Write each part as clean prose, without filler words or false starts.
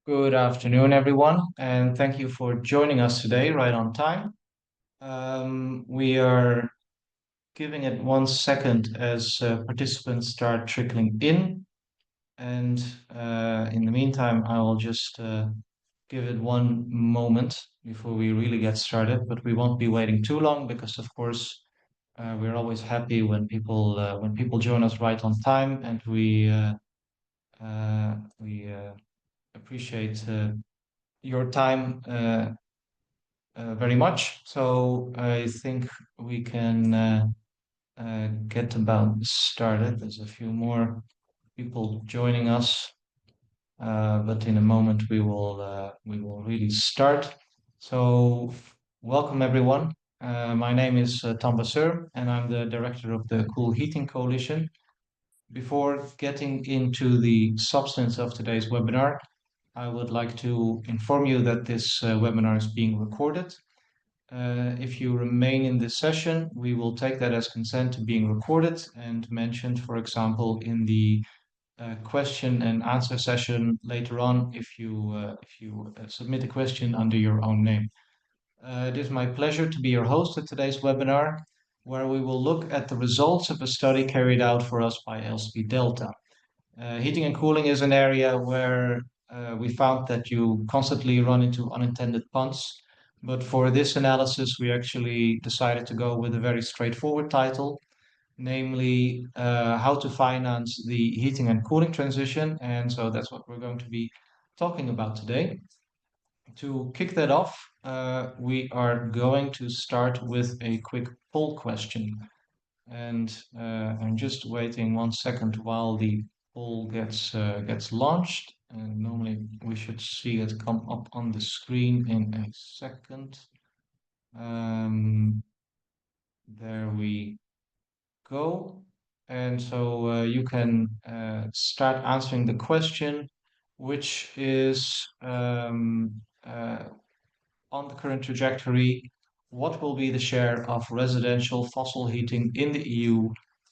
Good afternoon, everyone, and thank you for joining us today right on time. We are giving it 1 second as participants start trickling in, and in the meantime, I will just give it 1 moment before we really get started. But we won't be waiting too long because, of course, we're always happy when people join us right on time, and we appreciate your time very much. So I think we can get about started. There's a few more people joining us, but in a moment we will really start. So welcome everyone. My name is Tom Basseur, and I'm the director of the Cool Heating Coalition. Before getting into the substance of today's webinar, I would like to inform you that this webinar is being recorded. If you remain in this session, we will take that as consent to being recorded and mentioned, for example, in the question and answer session later on if you submit a question under your own name. It is my pleasure to be your host at today's webinar, where we will look at the results of a study carried out for us by LSP Delta. Heating and cooling is an area where we found that you constantly run into unintended puns. But for this analysis, we actually decided to go with a very straightforward title, namely how to finance the heating and cooling transition. And so that's what we're going to be talking about today. To kick that off, we are going to start with a quick poll question. And I'm just waiting 1 second while the poll gets launched. And normally we should see it come up on the screen in a second. There we go. And so you can start answering the question, which is on the current trajectory, what will be the share of residential fossil heating in the EU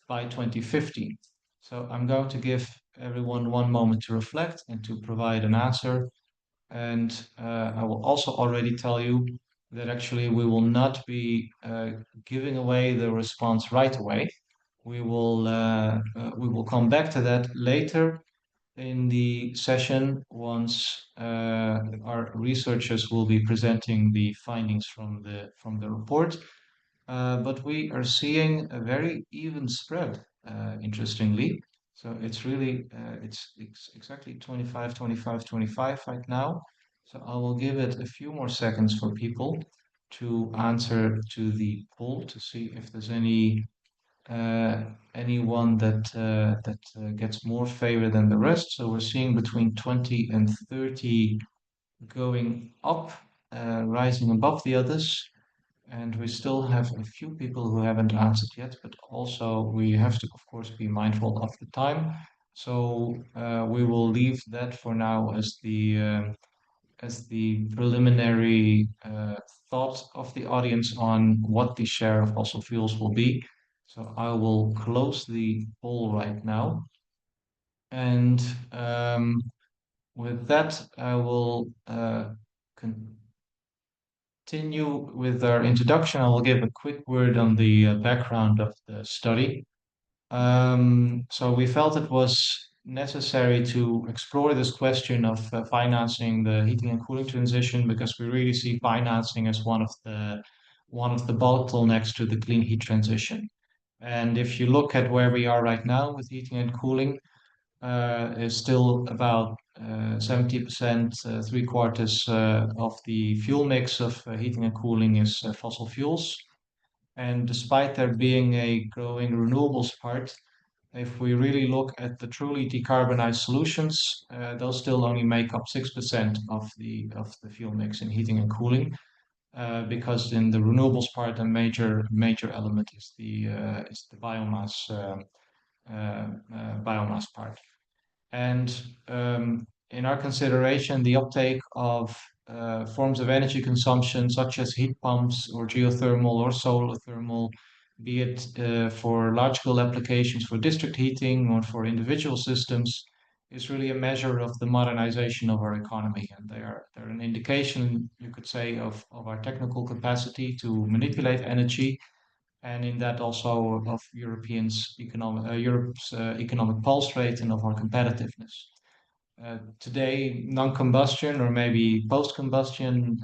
by 2050? So I'm going to give everyone 1 moment to reflect and to provide an answer. And I will also already tell you that actually we will not be giving away the response right away. We will come back to that later in the session once our researchers will be presenting the findings from the report. But we are seeing a very even spread, interestingly. So it's really it's exactly 25, 25, 25 right now. So I will give it a few more seconds for people to answer to the poll to see if there's uh, anyone that gets more favor than the rest. So we're seeing between 20 and 30 going up, rising above the others. And we still have a few people who haven't answered yet, but also we have to, of course, be mindful of the time. So we will leave that for now as the preliminary thought of the audience on what the share of fossil fuels will be. So I will close the poll right now. And with that, I will continue with our introduction. I will give a quick word on the background of the study. So we felt it was necessary to explore this question of financing the heating and cooling transition because we really see financing as one of the bottlenecks to the clean heat transition. And if you look at where we are right now with heating and cooling, is still about 70%, 3/4 of the fuel mix of heating and cooling is fossil fuels. And despite there being a growing renewables part, if we really look at the truly decarbonized solutions, they'll still only make up 6% of the fuel mix in heating and cooling, because in the renewables part, a major element is the biomass part. And in our consideration, the uptake of forms of energy consumption, such as heat pumps or geothermal or solar thermal, be it for large scale applications for district heating or for individual systems, is really a measure of the modernization of our economy, and they're an indication, you could say, of our technical capacity to manipulate energy, and in that also of Europe's economic pulse rate and of our competitiveness. Today, non-combustion or maybe post-combustion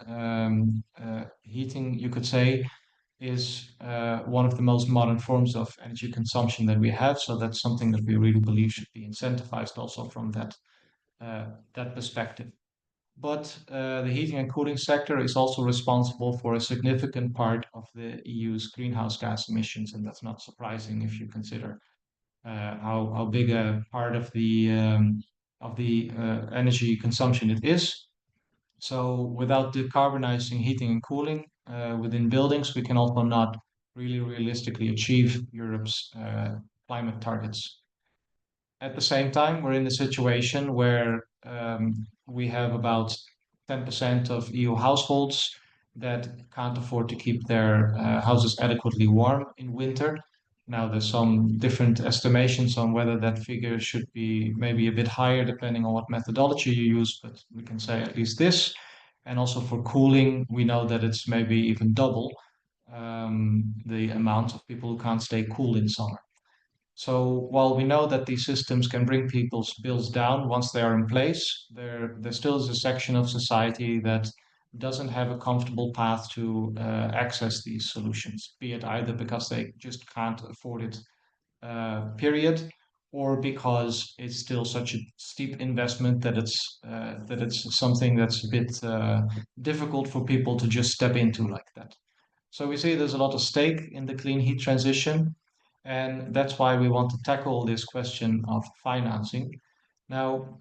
heating, you could say, is one of the most modern forms of energy consumption that we have. So that's something that we really believe should be incentivized also from that perspective. But the heating and cooling sector is also responsible for a significant part of the EU's greenhouse gas emissions, and that's not surprising if you consider how big a part of the energy consumption it is. So without decarbonizing heating and cooling within buildings, we can also not really realistically achieve Europe's climate targets. At the same time, we're in a situation where we have about 10% of EU households that can't afford to keep their houses adequately warm in winter. Now, there's some different estimations on whether that figure should be maybe a bit higher depending on what methodology you use, but we can say at least this. And also for cooling, we know that it's maybe even double the amount of people who can't stay cool in summer. So while we know that these systems can bring people's bills down once they are in place, there still is a section of society that doesn't have a comfortable path to access these solutions, be it either because they just can't afford it, period, or because it's still such a steep investment that it's something that's a bit difficult for people to just step into like that. So we see there's a lot of stake in the clean heat transition, and that's why we want to tackle this question of financing. Now,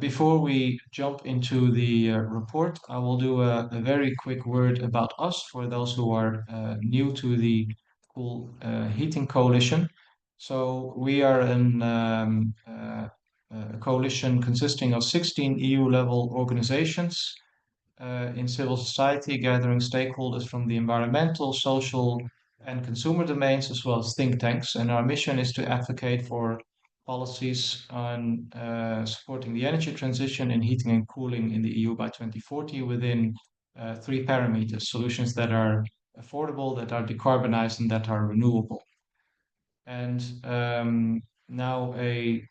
before we jump into the report, I will do a very quick word about us for those who are new to the Cool Heating Coalition. So we are a coalition consisting of 16 EU-level organizations in civil society, gathering stakeholders from the environmental, social, and consumer domains, as well as think tanks. And our mission is to advocate for policies on supporting the energy transition in heating and cooling in the EU by 2040 within three parameters: solutions that are affordable, that are decarbonized, and that are renewable. And now a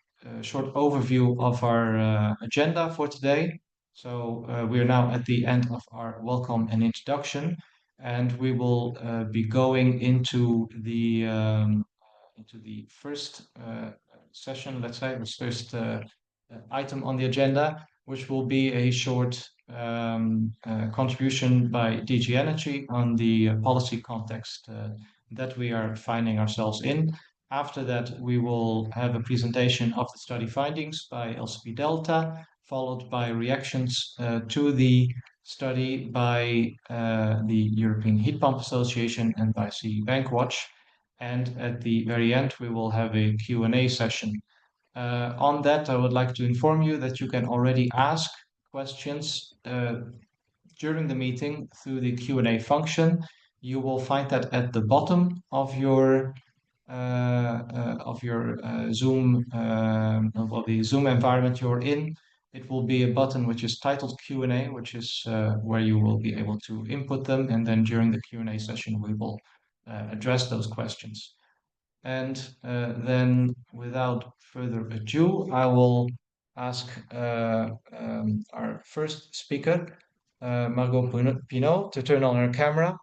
short overview of our agenda for today. So we are now at the end of our welcome and introduction, and we will be going into the first session, let's say, the first item on the agenda, which will be a short contribution by DG Energy on the policy context that we are finding ourselves in. After that, we will have a presentation of the study findings by LCP Delta, followed by reactions to the study by the European Heat Pump Association and by CE Bankwatch. And at the very end, we will have a Q&A session. On that, I would like to inform you that you can already ask questions during the meeting through the Q&A function. You will find that at the bottom of your Zoom, well, the Zoom environment you're in. It will be a button which is titled Q&A, which is where you will be able to input them, and then during the Q&A session we will address those questions. And then, without further ado, I will ask our first speaker, Margot Pinault, to turn on her camera.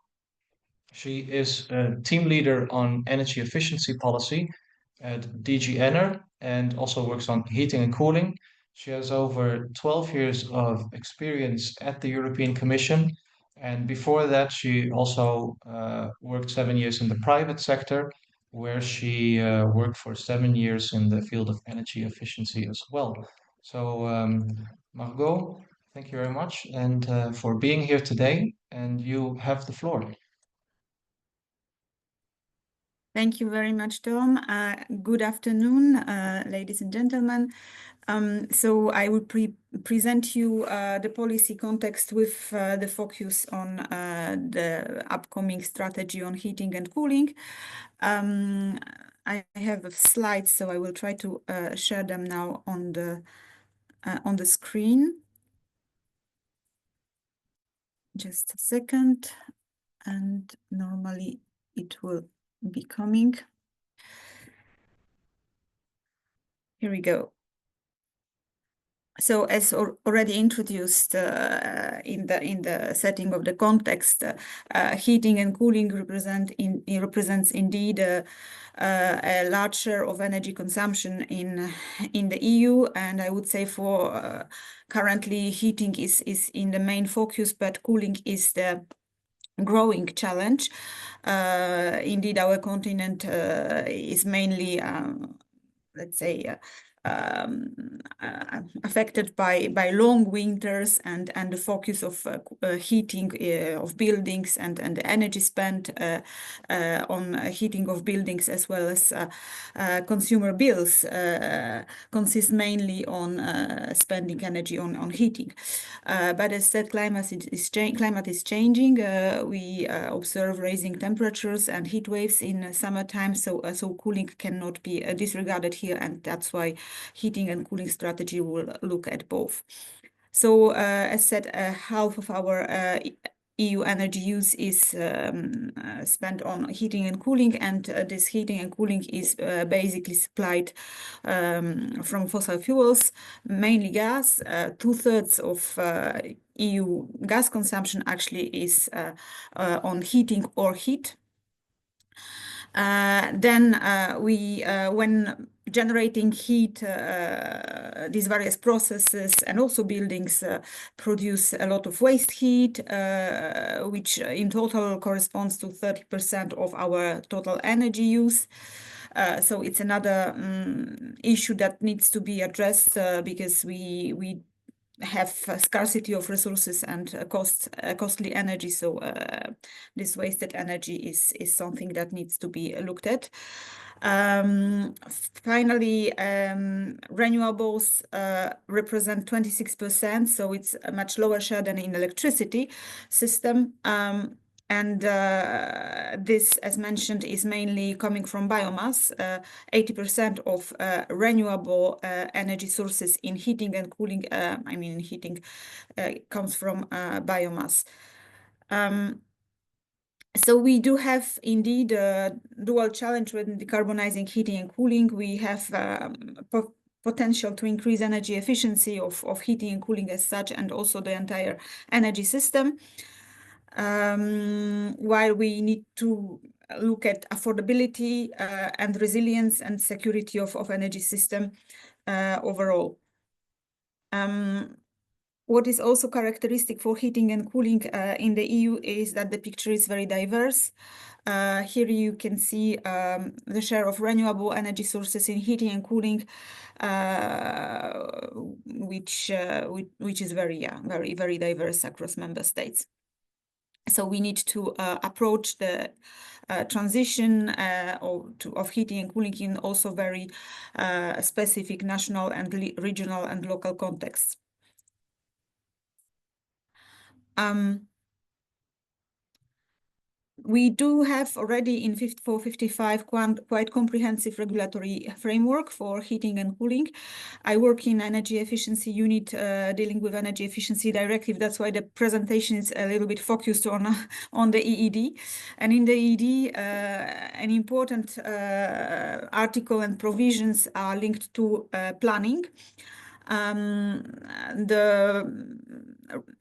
She is a team leader on energy efficiency policy at DG ENER and also works on heating and cooling. She has over 12 years of experience at the European Commission. And before that, she also worked 7 years in the private sector, where she worked for 7 years in the field of energy efficiency as well. So, Margot, thank you very much and for being here today. And you have the floor. Thank you very much, Tom. Good afternoon, ladies and gentlemen. So I will present you the policy context with the focus on the upcoming strategy on heating and cooling. I have slides, so I will try to share them now on the screen. Just a second, and normally it will be coming. Here we go. So, as already introduced in the setting of the context, heating and cooling represents indeed a large share of energy consumption in the EU, and I would say for currently heating is in the main focus, but cooling is the growing challenge. Indeed, our continent is mainly, let's say, affected by long winters and the focus of heating of buildings and the energy spent on heating of buildings as well as consumer bills consist mainly on spending energy on heating. But as said, climate is changing. We observe rising temperatures and heat waves in summertime, so cooling cannot be disregarded here, and that's why heating and cooling strategy will look at both. So, as said, half of our EU energy use is spent on heating and cooling, and this heating and cooling is basically supplied from fossil fuels, mainly gas. 2/3 of EU gas consumption actually is on heating or heat. Then when generating heat, these various processes and also buildings produce a lot of waste heat, which in total corresponds to 30% of our total energy use. So it's another issue that needs to be addressed because we have scarcity of resources and costly energy. So this wasted energy is something that needs to be looked at. Finally, renewables represent 26%, so it's a much lower share than in electricity system. And this, as mentioned, is mainly coming from biomass. 80% of renewable energy sources in heating and cooling, I mean in heating, comes from biomass. So we do have indeed a dual challenge with decarbonizing heating and cooling. We have potential to increase energy efficiency of heating and cooling as such, and also the entire energy system. While we need to look at affordability and resilience and security of energy system overall. What is also characteristic for heating and cooling in the EU is that the picture is very diverse. Here you can see the share of renewable energy sources in heating and cooling, which is very diverse across member states. So we need to approach the transition of heating and cooling in also very specific national and regional and local contexts. We do have already in 455 quite comprehensive regulatory framework for heating and cooling. I work in energy efficiency unit dealing with energy efficiency directive. That's why the presentation is a little bit focused on the EED. And in the EED, an important article and provisions are linked to planning. The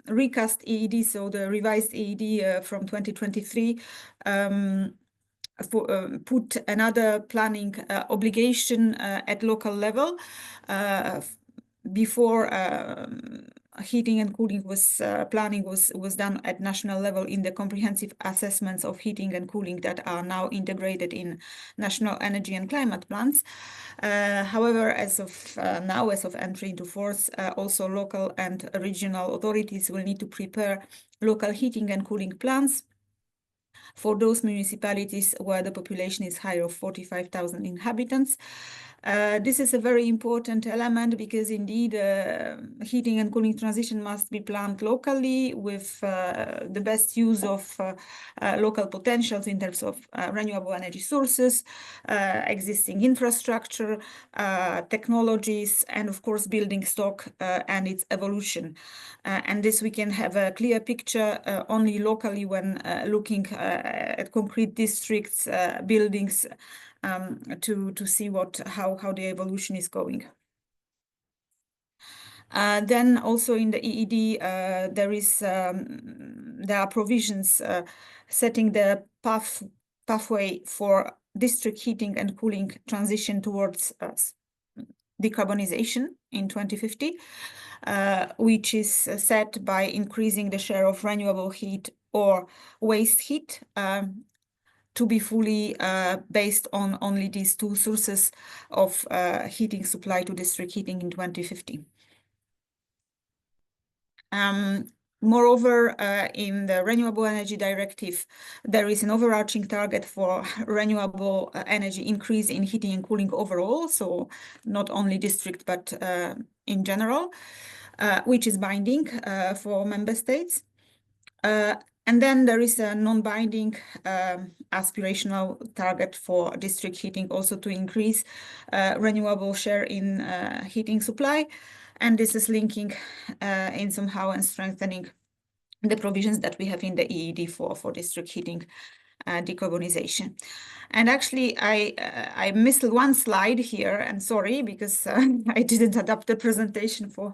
recast EED, so the revised EED from 2023, put another planning obligation at local level. Before heating and cooling planning was done at national level in the comprehensive assessments of heating and cooling that are now integrated in national energy and climate plans. However, as of now, as of entry into force, also local and regional authorities will need to prepare local heating and cooling plans for those municipalities where the population is higher of 45,000 inhabitants. This is a very important element because indeed heating and cooling transition must be planned locally with the best use of local potentials in terms of renewable energy sources, existing infrastructure, technologies, and of course building stock and its evolution. And this we can have a clear picture only locally when looking at concrete districts, buildings, to see how the evolution is going. Then also in the EED, there are provisions setting the pathway for district heating and cooling transition towards decarbonization in 2050, which is set by increasing the share of renewable heat or waste heat to be fully based on only these two sources of heating supply to district heating in 2050. Moreover, in the Renewable Energy Directive, there is an overarching target for renewable energy increase in heating and cooling overall, so not only district, but in general, which is binding for member states. And then there is a non-binding aspirational target for district heating also to increase renewable share in heating supply. And this is linking in somehow and strengthening the provisions that we have in the EED for district heating decarbonization. And actually, I missed one slide here, and sorry, because I didn't adapt the presentation for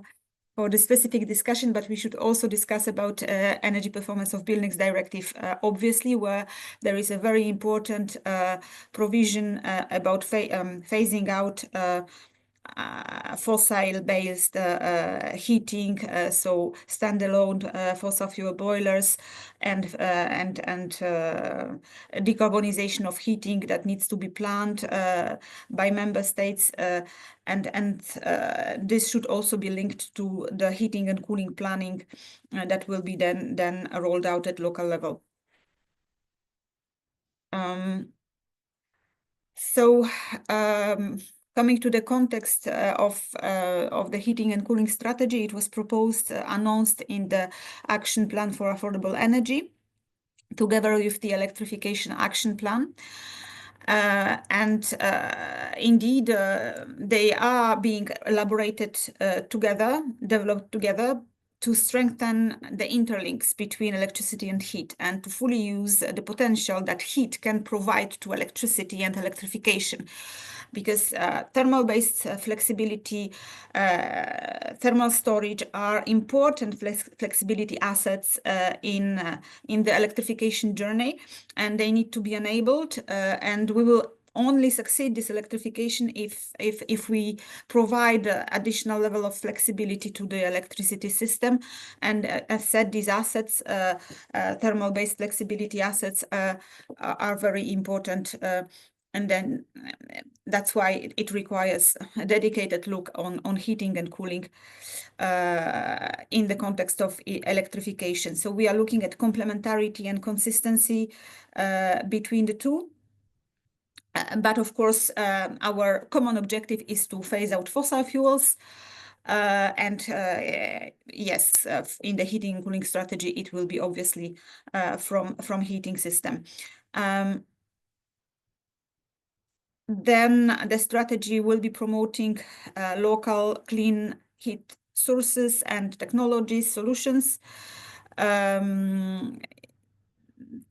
the specific discussion, but we should also discuss about energy performance of buildings directive, obviously, where there is a very important provision about phasing out fossil-based heating, so standalone fossil fuel boilers, and decarbonization of heating that needs to be planned by member states, and this should also be linked to the heating and cooling planning that will be then rolled out at local level. Coming to the context of the heating and cooling strategy, it was proposed, announced in the Action Plan for Affordable Energy, together with the Electrification Action Plan. Indeed, they are being elaborated together, developed together, to strengthen the interlinks between electricity and heat and to fully use the potential that heat can provide to electricity and electrification. Because thermal-based flexibility, thermal storage are important flexibility assets in the electrification journey, and they need to be enabled, and we will only succeed this electrification if we provide additional level of flexibility to the electricity system. And as said, these assets, thermal-based flexibility assets, are very important. And then that's why it requires a dedicated look on heating and cooling in the context of electrification. So we are looking at complementarity and consistency between the two. But of course, our common objective is to phase out fossil fuels. Yes, in the heating and cooling strategy, it will be obviously from heating system. Then the strategy will be promoting local clean heat sources and technology solutions,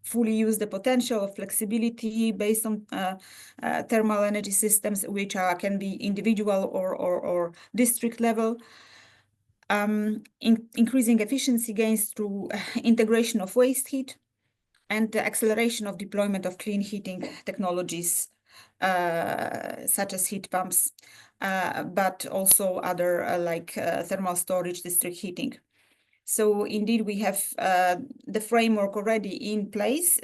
fully use the potential of flexibility based on thermal energy systems, which can be individual or district level, increasing efficiency gains through integration of waste heat and the acceleration of deployment of clean heating technologies, such as heat pumps, but also other like thermal storage, district heating. So indeed, we have the framework already in place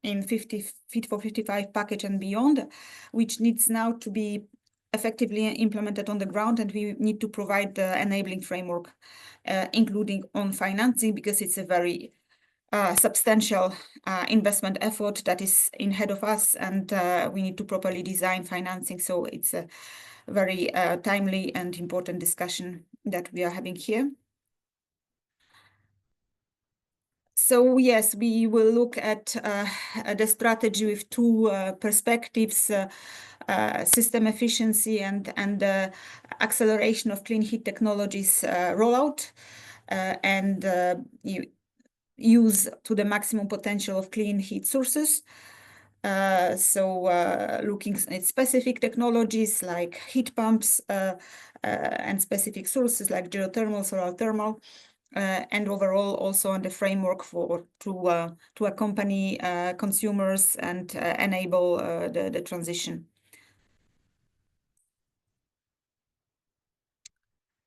in Fit for 55 package and beyond, which needs now to be effectively implemented on the ground, and we need to provide the enabling framework, including on financing, because it's a very substantial investment effort that is ahead of us, and we need to properly design financing. So it's a very timely and important discussion that we are having here. So yes, we will look at the strategy with two perspectives: system efficiency and acceleration of clean heat technologies rollout, and use to the maximum potential of clean heat sources. Looking at specific technologies like heat pumps and specific sources like geothermal, solar thermal, and overall also on the framework to accompany consumers and enable the transition.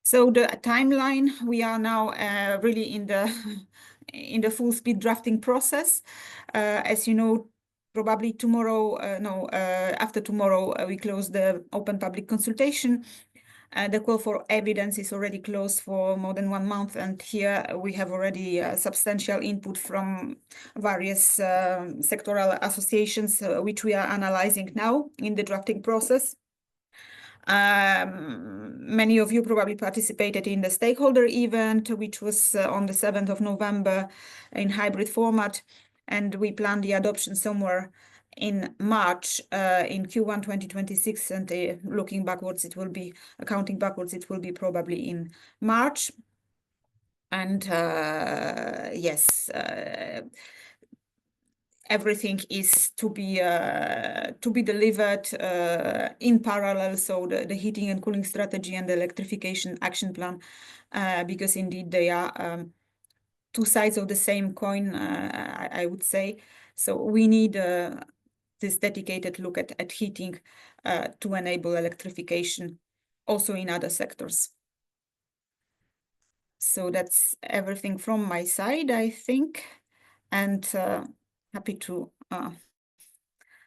So the timeline, we are now really in the full speed drafting process. As you know, probably tomorrow, after tomorrow, we close the open public consultation. The call for evidence is already closed for more than 1 month, and here we have already substantial input from various sectoral associations, which we are analyzing now in the drafting process. Many of you probably participated in the stakeholder event, which was on the 7th of November in hybrid format, and we plan the adoption somewhere in March, in Q1 2026, and looking backwards, counting backwards, it will be probably in March. And yes, everything is to be delivered in parallel. So the heating and cooling strategy and the electrification action plan, because indeed they are two sides of the same coin, I would say. So we need this dedicated look at heating to enable electrification also in other sectors. So that's everything from my side, I think, and happy to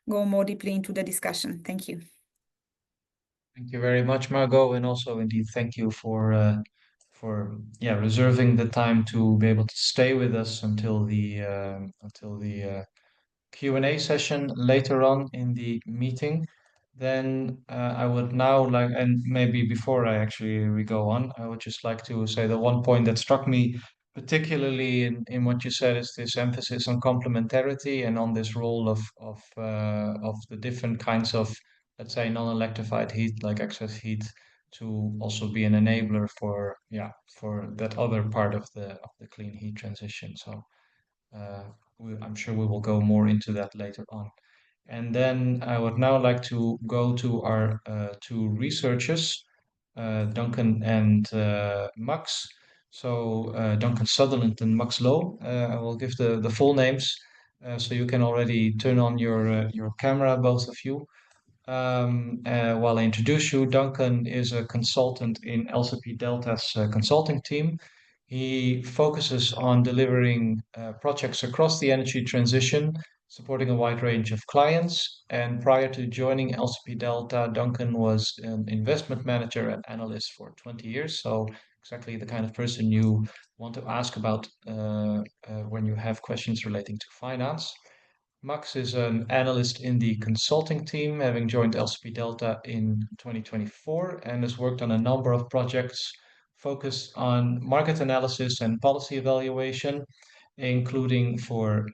go more deeply into the discussion. Thank you. Thank you very much, Margot, and also indeed thank you for reserving the time to be able to stay with us until the Q&A session later on in the meeting. Then I would now like, and maybe before we go on, I would just like to say the one point that struck me particularly in what you said is this emphasis on complementarity and on this role of the different kinds of, let's say, non-electrified heat like excess heat to also be an enabler for that other part of the clean heat transition. So I'm sure we will go more into that later on. And then I would now like to go to our two researchers, Duncan and Max. So Duncan Sutherland and Max Lowe. I will give the full names so you can already turn on your camera, both of you. While I introduce you, Duncan is a consultant in LCP Delta's consulting team. He focuses on delivering projects across the energy transition, supporting a wide range of clients. And prior to joining LCP Delta, Duncan was an investment manager and analyst for 20 years. So exactly the kind of person you want to ask about when you have questions relating to finance. Max is an analyst in the consulting team, having joined LCP Delta in 2024 and has worked on a number of projects focused on market analysis and policy evaluation, including for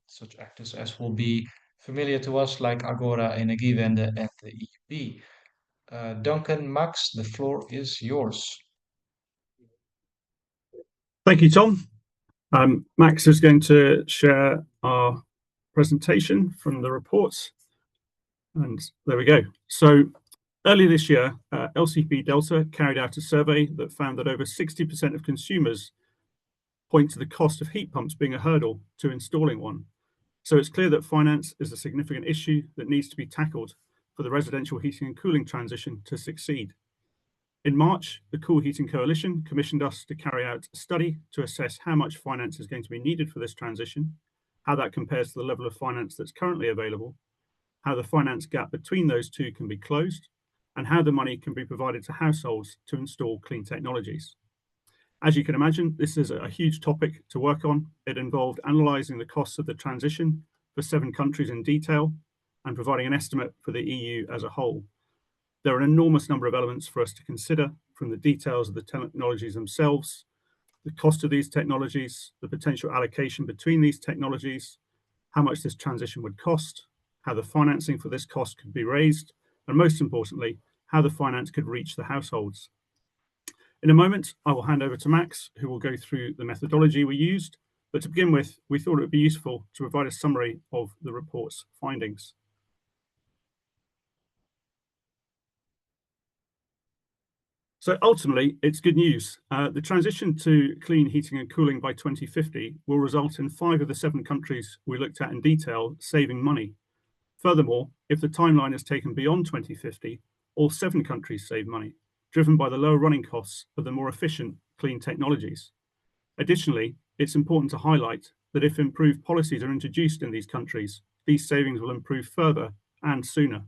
such actors as will be familiar to us like Agora, Energiewende, and the EIB. Duncan, Max, the floor is yours. Thank you, Tom. Max is going to share our presentation from the reports. And there we go. So earlier this year, LCP Delta carried out a survey that found that over 60% of consumers point to the cost of heat pumps being a hurdle to installing one. So it's clear that finance is a significant issue that needs to be tackled for the residential heating and cooling transition to succeed. In March, the Cool Heating Coalition commissioned us to carry out a study to assess how much finance is going to be needed for this transition, how that compares to the level of finance that's currently available, how the finance gap between those two can be closed, and how the money can be provided to households to install clean technologies. As you can imagine, this is a huge topic to work on. It involved analysing the costs of the transition for 7 countries in detail and providing an estimate for the EU as a whole. There are an enormous number of elements for us to consider, from the details of the technologies themselves, the cost of these technologies, the potential allocation between these technologies, how much this transition would cost, how the financing for this cost could be raised, and most importantly, how the finance could reach the households. In a moment, I will hand over to Max, who will go through the methodology we used. But to begin with, we thought it would be useful to provide a summary of the report's findings. So ultimately, it's good news. The transition to clean heating and cooling by 2050 will result in 5 of the 7 countries we looked at in detail saving money. Furthermore, if the timeline is taken beyond 2050, all 7 countries save money, driven by the lower running costs of the more efficient clean technologies. Additionally, it's important to highlight that if improved policies are introduced in these countries, these savings will improve further and sooner.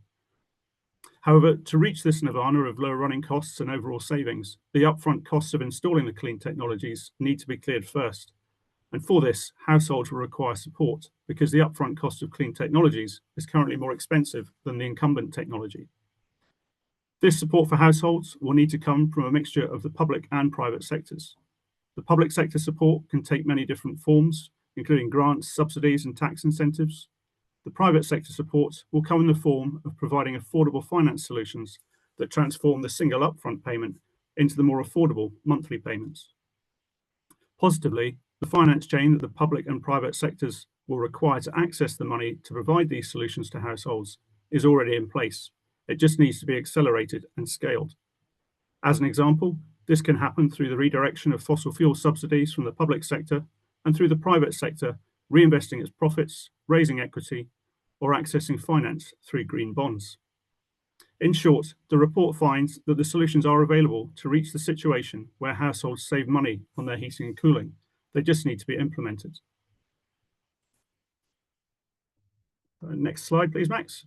However, to reach this nirvana of lower running costs and overall savings, the upfront costs of installing the clean technologies need to be cleared first. And for this, households will require support because the upfront cost of clean technologies is currently more expensive than the incumbent technology. This support for households will need to come from a mixture of the public and private sectors. The public sector support can take many different forms, including grants, subsidies, and tax incentives. The private sector support will come in the form of providing affordable finance solutions that transform the single upfront payment into the more affordable monthly payments. Positively, the finance chain that the public and private sectors will require to access the money to provide these solutions to households is already in place. It just needs to be accelerated and scaled. As an example, this can happen through the redirection of fossil fuel subsidies from the public sector and through the private sector reinvesting its profits, raising equity, or accessing finance through green bonds. In short, the report finds that the solutions are available to reach the situation where households save money on their heating and cooling. They just need to be implemented. Next slide, please, Max.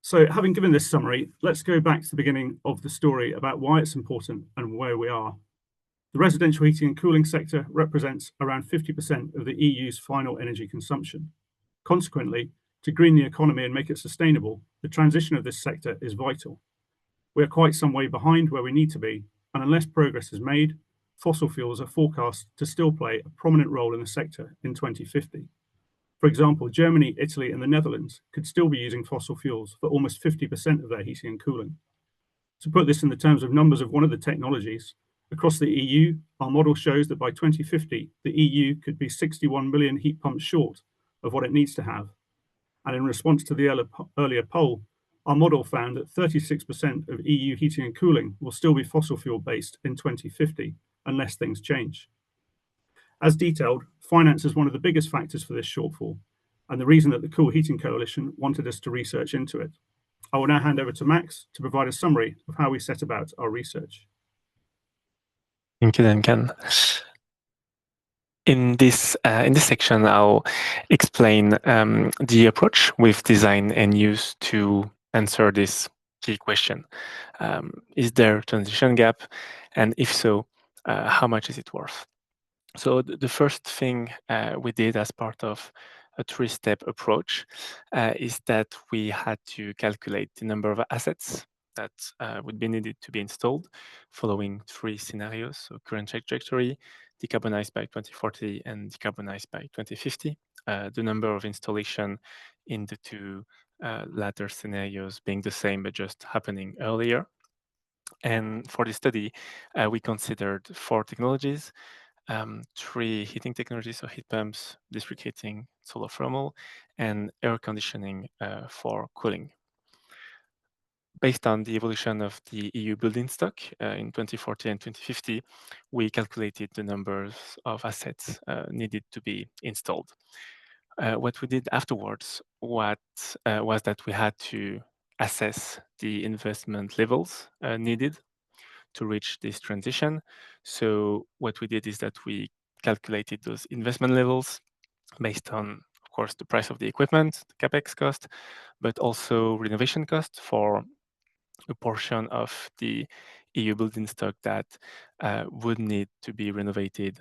So having given this summary, let's go back to the beginning of the story about why it's important and where we are. The residential heating and cooling sector represents around 50% of the EU's final energy consumption. Consequently, to green the economy and make it sustainable, the transition of this sector is vital. We are quite some way behind where we need to be, and unless progress is made, fossil fuels are forecast to still play a prominent role in the sector in 2050. For example, Germany, Italy, and the Netherlands could still be using fossil fuels for almost 50% of their heating and cooling. To put this in the terms of numbers of one of the technologies, across the EU, our model shows that by 2050, the EU could be 61 million heat pumps short of what it needs to have. And in response to the earlier poll, our model found that 36% of EU heating and cooling will still be fossil fuel based in 2050, unless things change. As detailed, finance is one of the biggest factors for this shortfall, and the reason that the Cool Heating Coalition wanted us to research into it. I will now hand over to Max to provide a summary of how we set about our research. Thank you, Duncan. In this section, I'll explain the approach we've designed and used to answer this key question. Is there a transition gap? And if so, how much is it worth? So the first thing we did as part of a 3-step approach is that we had to calculate the number of assets that would be needed to be installed following 3 scenarios. So current trajectory, decarbonized by 2040 and decarbonized by 2050. The number of installation in the 2 latter scenarios being the same, but just happening earlier. And for this study, we considered 4 technologies, 3 heating technologies, so heat pumps, district heating, solar thermal, and air conditioning for cooling. Based on the evolution of the EU building stock in 2040 and 2050, we calculated the numbers of assets needed to be installed. What we did afterwards was that we had to assess the investment levels needed to reach this transition. So what we did is that we calculated those investment levels based on, of course, the price of the equipment, the capex cost, but also renovation cost for a portion of the EU building stock that would need to be renovated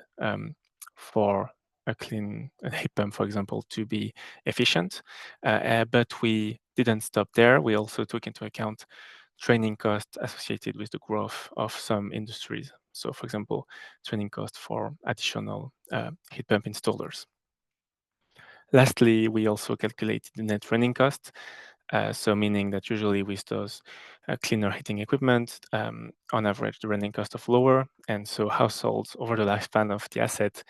for a clean heat pump, for example, to be efficient. But we didn't stop there. We also took into account training costs associated with the growth of some industries. So, for example, training costs for additional heat pump installers. Lastly, we also calculated the net running cost. So meaning that usually with those cleaner heating equipment, on average, the running cost of lower. And so households over the lifespan of the asset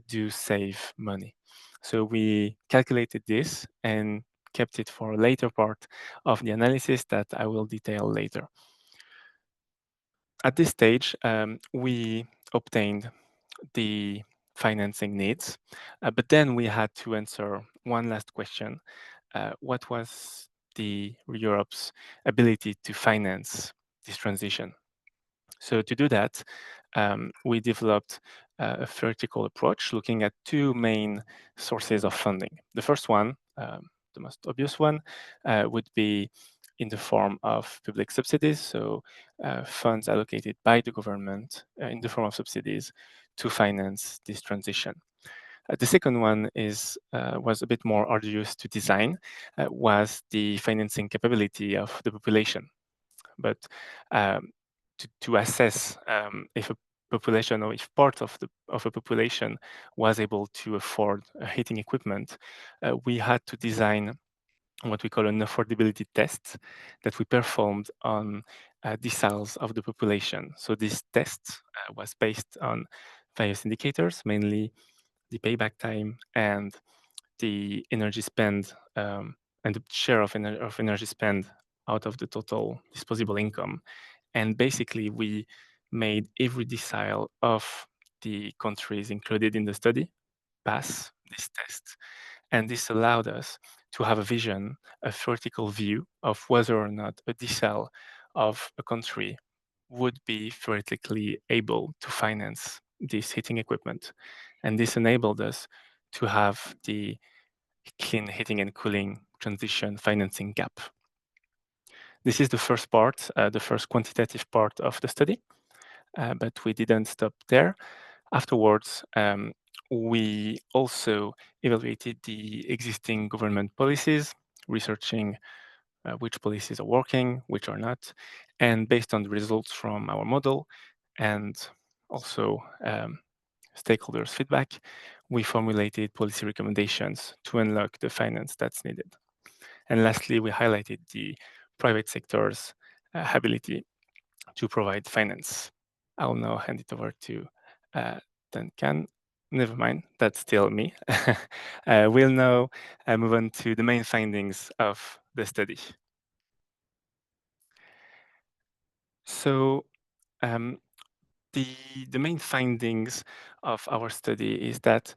do save money. So we calculated this and kept it for a later part of the analysis that I will detail later. At this stage, we obtained the financing needs, but then we had to answer one last question. What was Europe's ability to finance this transition? So to do that, we developed a theoretical approach looking at two main sources of funding. The first one, the most obvious one, would be in the form of public subsidies, so funds allocated by the government in the form of subsidies to finance this transition. The second one was a bit more arduous to design, was the financing capability of the population. But to assess if a population or if part of a population was able to afford heating equipment, we had to design what we call an affordability test that we performed on deciles of the population. So this test was based on various indicators, mainly the payback time and the energy spend and the share of energy spend out of the total disposable income. And basically, we made every decile of the countries included in the study pass this test. And this allowed us to have a vision, a theoretical view of whether or not a decile of a country would be theoretically able to finance this heating equipment. And this enabled us to have the clean heating and cooling transition financing gap. This is the first part, the first quantitative part of the study, but we didn't stop there. Afterwards, we also evaluated the existing government policies, researching which policies are working, which are not, and based on the results from our model and also stakeholders' feedback, we formulated policy recommendations to unlock the finance that's needed. And lastly, we highlighted the private sector's ability to provide finance. I'll now hand it over to Duncan. Never mind, that's still me. We'll now move on to the main findings of the study. So the main findings of our study is that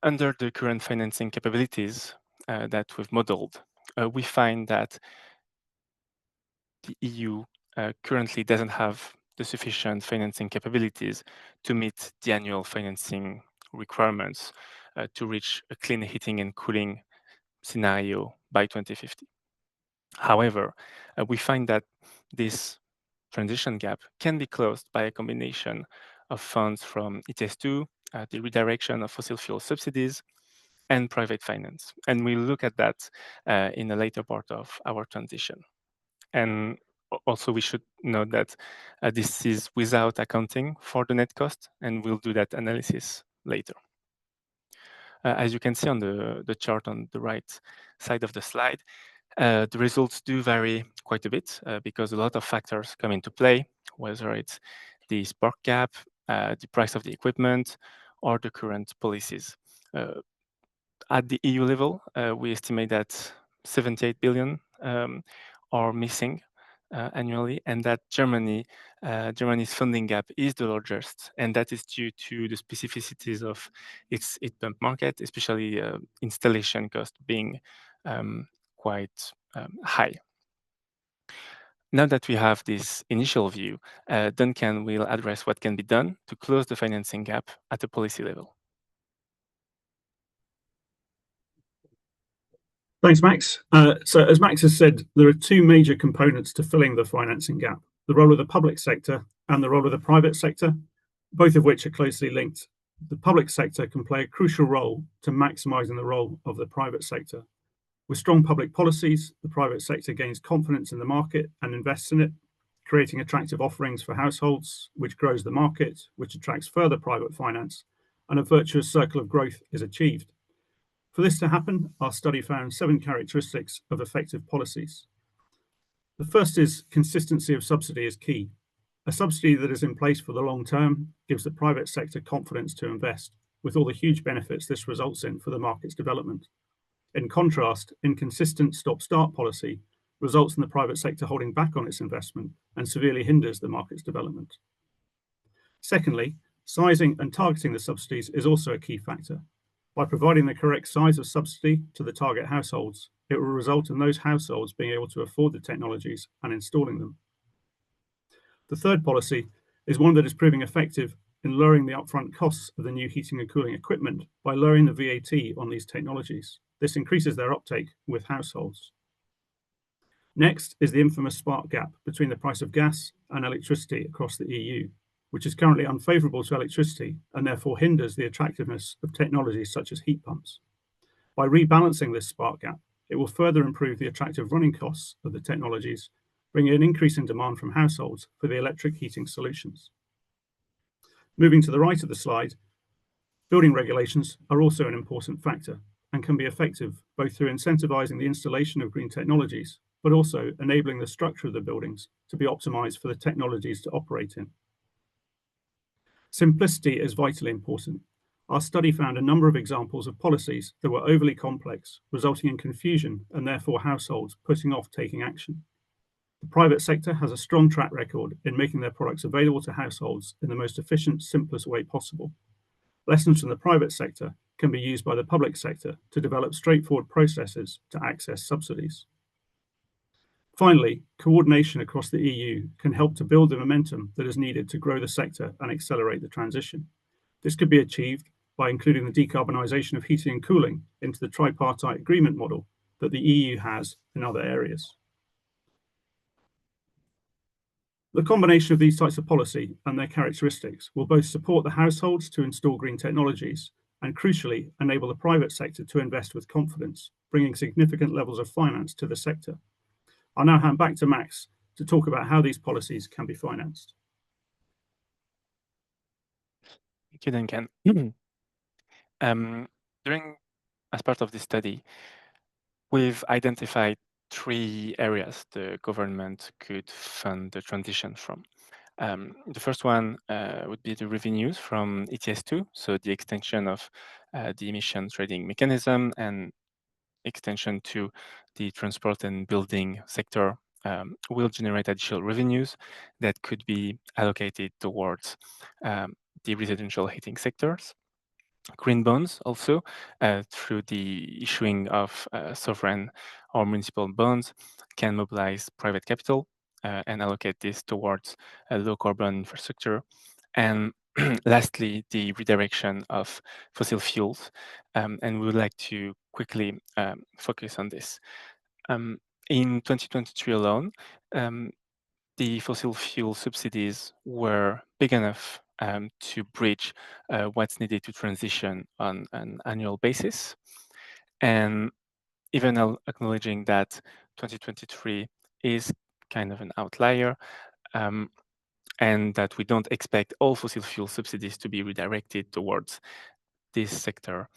under the current financing capabilities that we've modeled, we find that the EU currently doesn't have the sufficient financing capabilities to meet the annual financing requirements to reach a clean heating and cooling scenario by 2050. However, we find that this transition gap can be closed by a combination of funds from ETS2, the redirection of fossil fuel subsidies, and private finance. And we'll look at that in a later part of our transition. And also, we should note that this is without accounting for the net cost, and we'll do that analysis later. As you can see on the chart on the right side of the slide, the results do vary quite a bit because a lot of factors come into play, whether it's the spark gap, the price of the equipment, or the current policies. At the EU level, we estimate that 78 billion are missing annually, and that Germany's funding gap is the largest, and that is due to the specificities of its heat pump market, especially installation cost being quite high. Now that we have this initial view, Duncan will address what can be done to close the financing gap at the policy level. Thanks, Max. So as Max has said, there are two major components to filling the financing gap: the role of the public sector and the role of the private sector, both of which are closely linked. The public sector can play a crucial role to maximising the role of the private sector. With strong public policies, the private sector gains confidence in the market and invests in it, creating attractive offerings for households, which grows the market, which attracts further private finance, and a virtuous circle of growth is achieved. For this to happen, our study found 7 characteristics of effective policies. The first is consistency of subsidy is key. A subsidy that is in place for the long term gives the private sector confidence to invest, with all the huge benefits this results in for the market's development. In contrast, inconsistent stop-start policy results in the private sector holding back on its investment and severely hinders the market's development. Secondly, sizing and targeting the subsidies is also a key factor. By providing the correct size of subsidy to the target households, it will result in those households being able to afford the technologies and installing them. The third policy is one that is proving effective in lowering the upfront costs of the new heating and cooling equipment by lowering the VAT on these technologies. This increases their uptake with households. Next is the infamous spark gap between the price of gas and electricity across the EU, which is currently unfavourable to electricity and therefore hinders the attractiveness of technologies such as heat pumps. By rebalancing this spark gap, it will further improve the attractive running costs of the technologies, bringing an increase in demand from households for the electric heating solutions. Moving to the right of the slide, building regulations are also an important factor and can be effective both through incentivising the installation of green technologies, but also enabling the structure of the buildings to be optimised for the technologies to operate in. Simplicity is vitally important. Our study found a number of examples of policies that were overly complex, resulting in confusion and therefore households putting off taking action. The private sector has a strong track record in making their products available to households in the most efficient, simplest way possible. Lessons from the private sector can be used by the public sector to develop straightforward processes to access subsidies. Finally, coordination across the EU can help to build the momentum that is needed to grow the sector and accelerate the transition. This could be achieved by including the decarbonisation of heating and cooling into the tripartite agreement model that the EU has in other areas. The combination of these types of policy and their characteristics will both support the households to install green technologies and, crucially, enable the private sector to invest with confidence, bringing significant levels of finance to the sector. I'll now hand back to Max to talk about how these policies can be financed. Thank you, Duncan. As part of this study, we've identified 3 areas the government could fund the transition from. The first one would be the revenues from ETS2, so the extension of the emission trading mechanism and extension to the transport and building sector will generate additional revenues that could be allocated towards the residential heating sectors. Green bonds also through the issuing of sovereign or municipal bonds can mobilize private capital and allocate this towards a low carbon infrastructure. And lastly, the redirection of fossil fuels. And we would like to quickly focus on this. In 2023 alone, the fossil fuel subsidies were big enough to bridge what's needed to transition on an annual basis. And even acknowledging that 2023 is kind of an outlier, and that we don't expect all fossil fuel subsidies to be redirected towards this sector,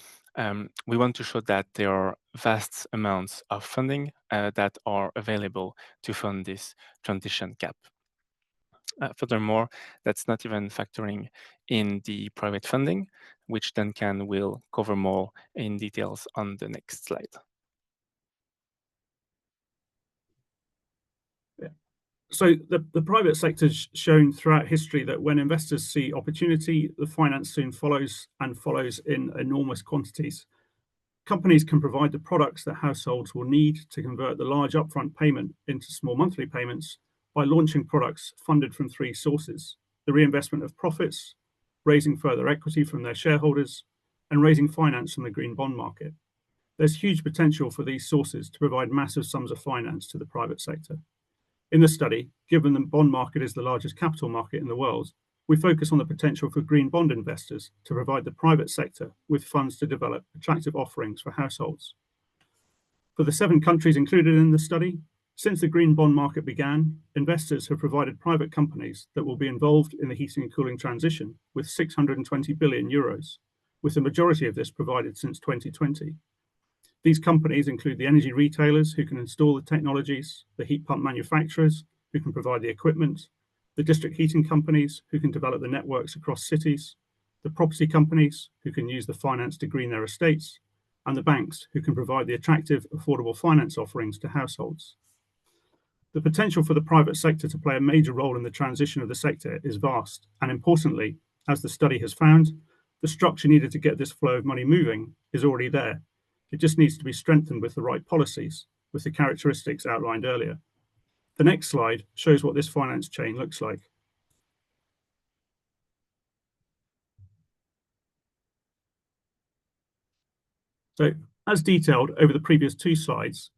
we want to show that there are vast amounts of funding that are available to fund this transition gap. Furthermore, that's not even factoring in the private funding, which Duncan will cover more in details on the next slide. So the private sector's shown throughout history that when investors see opportunity, the finance soon follows and follows in enormous quantities. Companies can provide the products that households will need to convert the large upfront payment into small monthly payments by launching products funded from 3 sources: the reinvestment of profits, raising further equity from their shareholders, and raising finance from the green bond market. There's huge potential for these sources to provide massive sums of finance to the private sector. In the study, given the bond market is the largest capital market in the world, we focus on the potential for green bond investors to provide the private sector with funds to develop attractive offerings for households. For the 7 countries included in the study, since the green bond market began, investors have provided private companies that will be involved in the heating and cooling transition with 620 billion euros, with the majority of this provided since 2020. These companies include the energy retailers who can install the technologies, the heat pump manufacturers who can provide the equipment, the district heating companies who can develop the networks across cities, the property companies who can use the finance to green their estates, and the banks who can provide the attractive, affordable finance offerings to households. The potential for the private sector to play a major role in the transition of the sector is vast, and importantly, as the study has found, the structure needed to get this flow of money moving is already there. It just needs to be strengthened with the right policies, with the characteristics outlined earlier. The next slide shows what this finance chain looks like. So, as detailed over the previous 2 slides,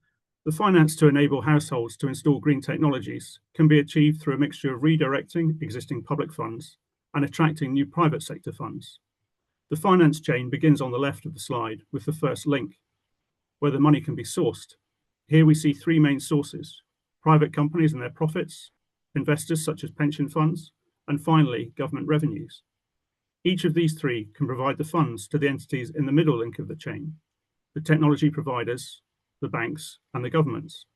the finance to enable households to install green technologies can be achieved through a mixture of redirecting existing public funds and attracting new private sector funds. The finance chain begins on the left of the slide with the first link, where the money can be sourced. Here we see 3 main sources: private companies and their profits, investors such as pension funds, and finally, government revenues. Each of these 3 can provide the funds to the entities in the middle link of the chain, the technology providers, the banks, and the governments.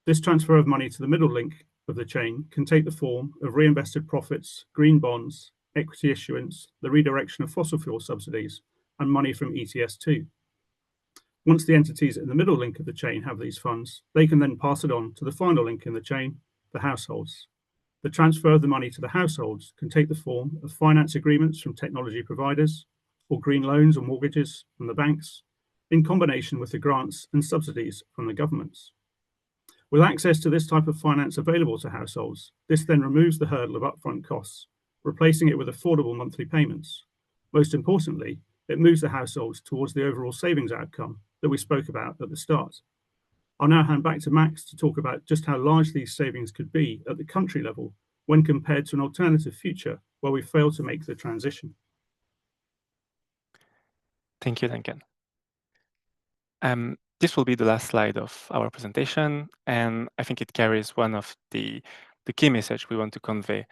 This transfer of money to the middle link of the chain can take the form of reinvested profits, green bonds, equity issuance, the redirection of fossil fuel subsidies, and money from ETS2. Once the entities in the middle link of the chain have these funds, they can then pass it on to the final link in the chain, the households. The transfer of the money to the households can take the form of finance agreements from technology providers, or green loans or mortgages from the banks, in combination with the grants and subsidies from the governments. With access to this type of finance available to households, this then removes the hurdle of upfront costs, replacing it with affordable monthly payments. Most importantly, it moves the households towards the overall savings outcome that we spoke about at the start. I'll now hand back to Max to talk about just how large these savings could be at the country level when compared to an alternative future where we fail to make the transition. Thank you, Duncan. This will be the last slide of our presentation, and I think it carries one of the key message we want to convey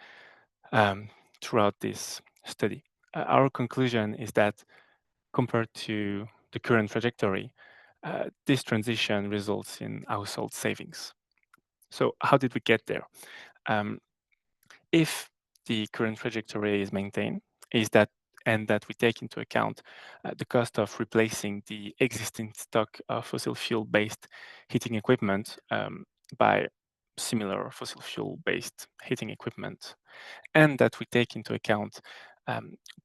throughout this study. Our conclusion is that compared to the current trajectory, this transition results in household savings. So how did we get there? If the current trajectory is maintained, and that we take into account the cost of replacing the existing stock of fossil fuel-based heating equipment by similar fossil fuel-based heating equipment, and that we take into account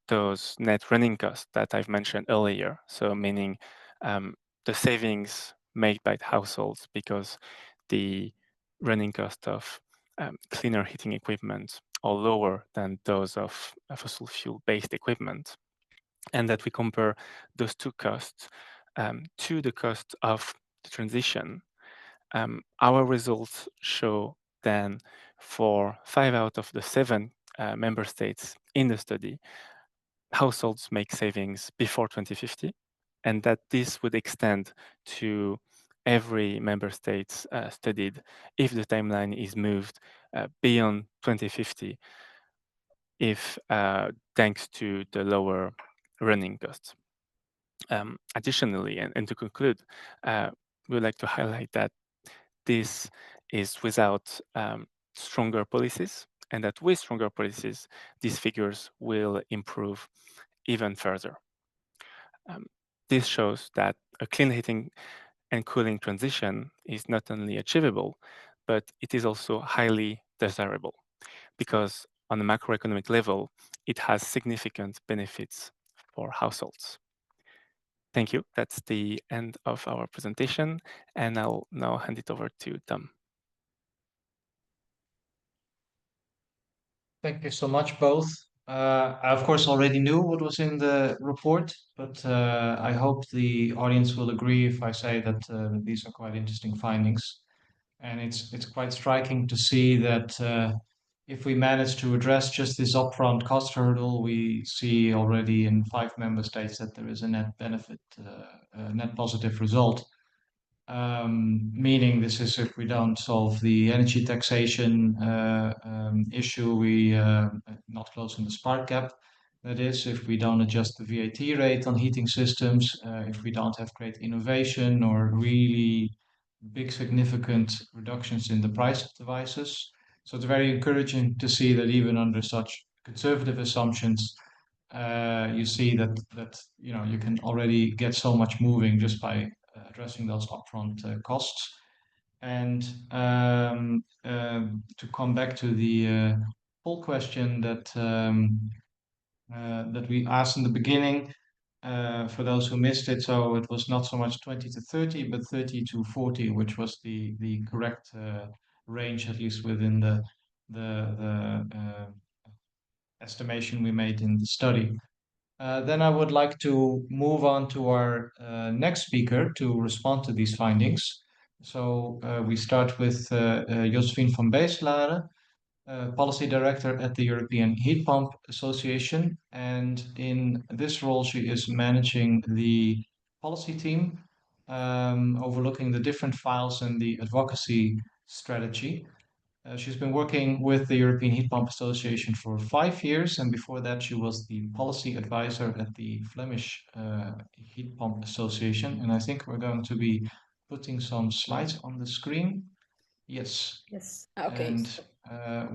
those net running costs that I've mentioned earlier, so meaning the savings made by the households because the running cost of cleaner heating equipment are lower than those of fossil fuel-based equipment, and that we compare those 2 costs to the cost of the transition. Our results show then for 5 out of the 7 member states in the study, households make savings before 2050, and that this would extend to every member state studied if the timeline is moved beyond 2050, if thanks to the lower running costs. Additionally, and to conclude, we would like to highlight that this is without stronger policies, and that with stronger policies, these figures will improve even further. This shows that a clean heating and cooling transition is not only achievable, but it is also highly desirable because on a macroeconomic level, it has significant benefits for households. Thank you. That's the end of our presentation, and I'll now hand it over to Tom. Thank you so much, both. I of course already knew what was in the report, but I hope the audience will agree if I say that these are quite interesting findings. And it's quite striking to see that if we manage to address just this upfront cost hurdle, we see already in 5 member states that there is a net benefit, a net positive result. Meaning this is if we don't solve the energy taxation issue, we not closing the spark gap. That is, if we don't adjust the VAT rate on heating systems, if we don't have great innovation or really big significant reductions in the price of devices. So it's very encouraging to see that even under such conservative assumptions, you see that you can already get so much moving just by addressing those upfront costs. And to come back to the poll question that we asked in the beginning, for those who missed it, so it was not so much 20 to 30, but 30 to 40, which was the correct range, at least within the estimation we made in the study. Then I would like to move on to our next speaker to respond to these findings. So we start with Jozefien Vanbecelaere, Policy Director at the European Heat Pump Association. And in this role, she is managing the policy team, overlooking the different files and the advocacy strategy. She's been working with the European Heat Pump Association for 5 years, and before that she was the policy advisor at the Flemish Heat Pump Association. And I think we're going to be putting some slides on the screen. Yes. Yes. Okay. And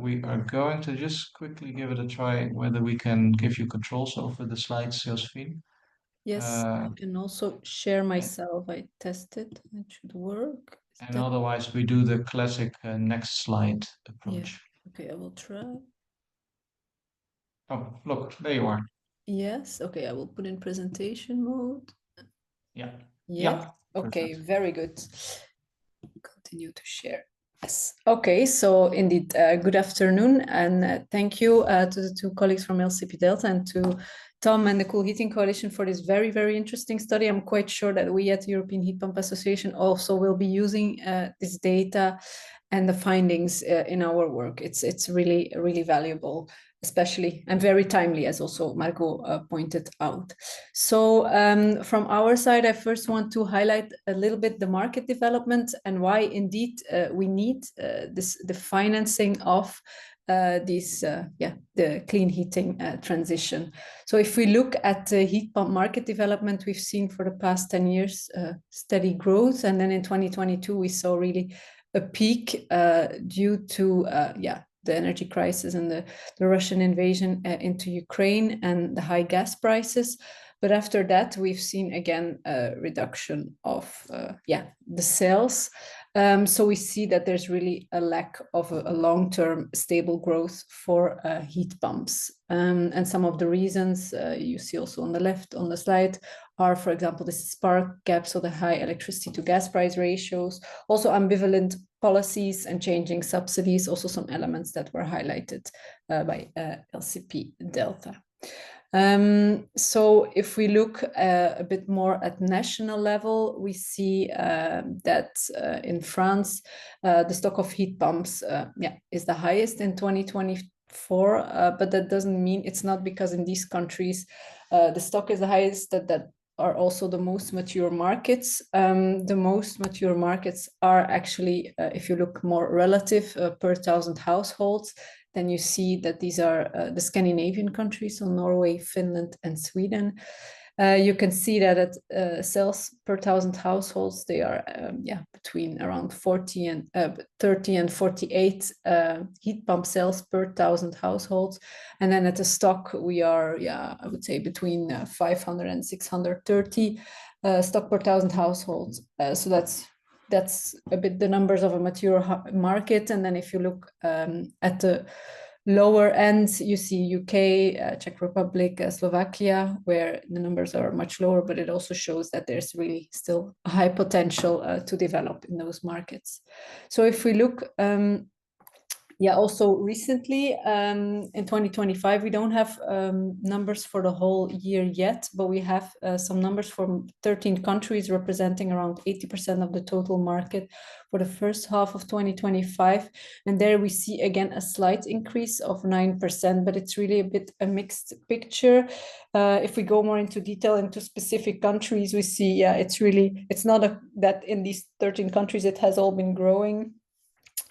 we are going to just quickly give it a try whether we can give you controls over the slides, Jozefien. Yes, I can also share myself. I tested. It should work. And otherwise, we do the classic next slide approach. Yeah. Okay, I will try. Oh, look, there you are. Yes. Okay, I will put in presentation mode. Yeah. Yes. Yeah. Okay, Perfect. very good. Continue to share. Yes. Okay, so indeed, good afternoon, and thank you to the 2 colleagues from LCP Delta and to Tom and the Cool Heating Coalition for this very, very interesting study. I'm quite sure that we at the European Heat Pump Association also will be using this data and the findings in our work. It's really, really valuable, especially, and very timely, as also Margot pointed out. So from our side, I first want to highlight a little bit the market development and why indeed we need the financing of the clean heating transition. So if we look at the heat pump market development, we've seen for the past 10 years steady growth. And then in 2022, we saw really a peak due to the energy crisis and the Russian invasion into Ukraine and the high gas prices. But after that, we've seen again a reduction of the sales. So we see that there's really a lack of a long-term stable growth for heat pumps. And some of the reasons you see also on the left on the slide are, for example, the spark gap, so the high electricity to gas price ratios, also ambivalent policies and changing subsidies, also some elements that were highlighted by LCP Delta. So if we look a bit more at national level, we see that in France, the stock of heat pumps is the highest in 2024, but that doesn't mean it's not because in these countries the stock is the highest that are also the most mature markets. The most mature markets are actually, if you look more relative per 1,000 households, then you see that these are the Scandinavian countries, so Norway, Finland, and Sweden. You can see that at sales per 1,000 households, they are between around 30 and 48 heat pump sales per 1,000 households. And then at the stock, we are, I would say between 500 and 630 stock per 1,000 households. So that's a bit the numbers of a mature market. And then if you look at the lower ends, you see UK, Czech Republic, Slovakia, where the numbers are much lower, but it also shows that there's really still a high potential to develop in those markets. So if we look Yeah, also recently in 2025, we don't have numbers for the whole year yet, but we have some numbers from 13 countries representing around 80% of the total market for the first half of 2025. And there we see again a slight increase of 9%, but it's really a bit a mixed picture. If we go more into detail into specific countries, we see, yeah, it's not that in these 13 countries it has all been growing.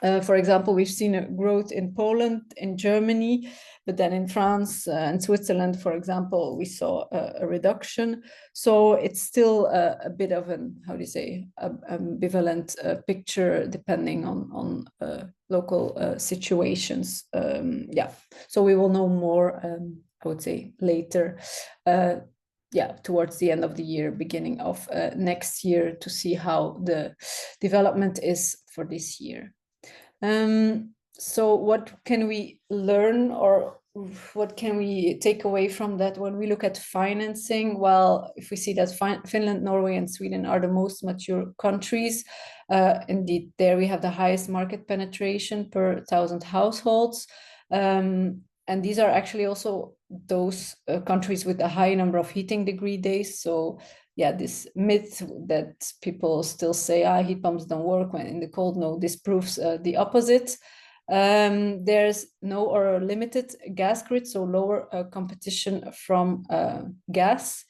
For example, we've seen a growth in Poland, in Germany, but then in France and Switzerland, for example, we saw a reduction. So it's still a bit of an, how do you say, ambivalent picture depending on local situations. Yeah, so we will know more, I would say, later. Yeah, towards the end of the year, beginning of next year, to see how the development is for this year. So what can we learn, or what can we take away from that when we look at financing? Well, if we see that Finland, Norway, and Sweden are the most mature countries, indeed, there we have the highest market penetration per 1,000 households. And these are actually also those countries with a high number of heating degree days. So yeah, this myth that people still say, heat pumps don't work when in the cold, no, this proves the opposite. There's no or limited gas grid, so lower competition from gas.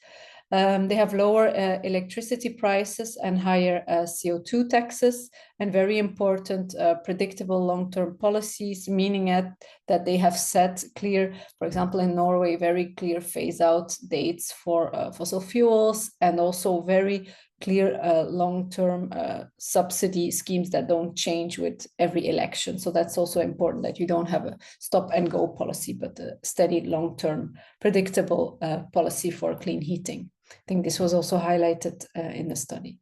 They have lower electricity prices and higher CO2 taxes, and very important predictable long-term policies, meaning that they have set clear, for example, in Norway, very clear phase-out dates for fossil fuels, and also very clear long-term subsidy schemes that don't change with every election. So that's also important, that you don't have a stop-and-go policy, but a steady long-term predictable policy for clean heating. I think this was also highlighted in the study.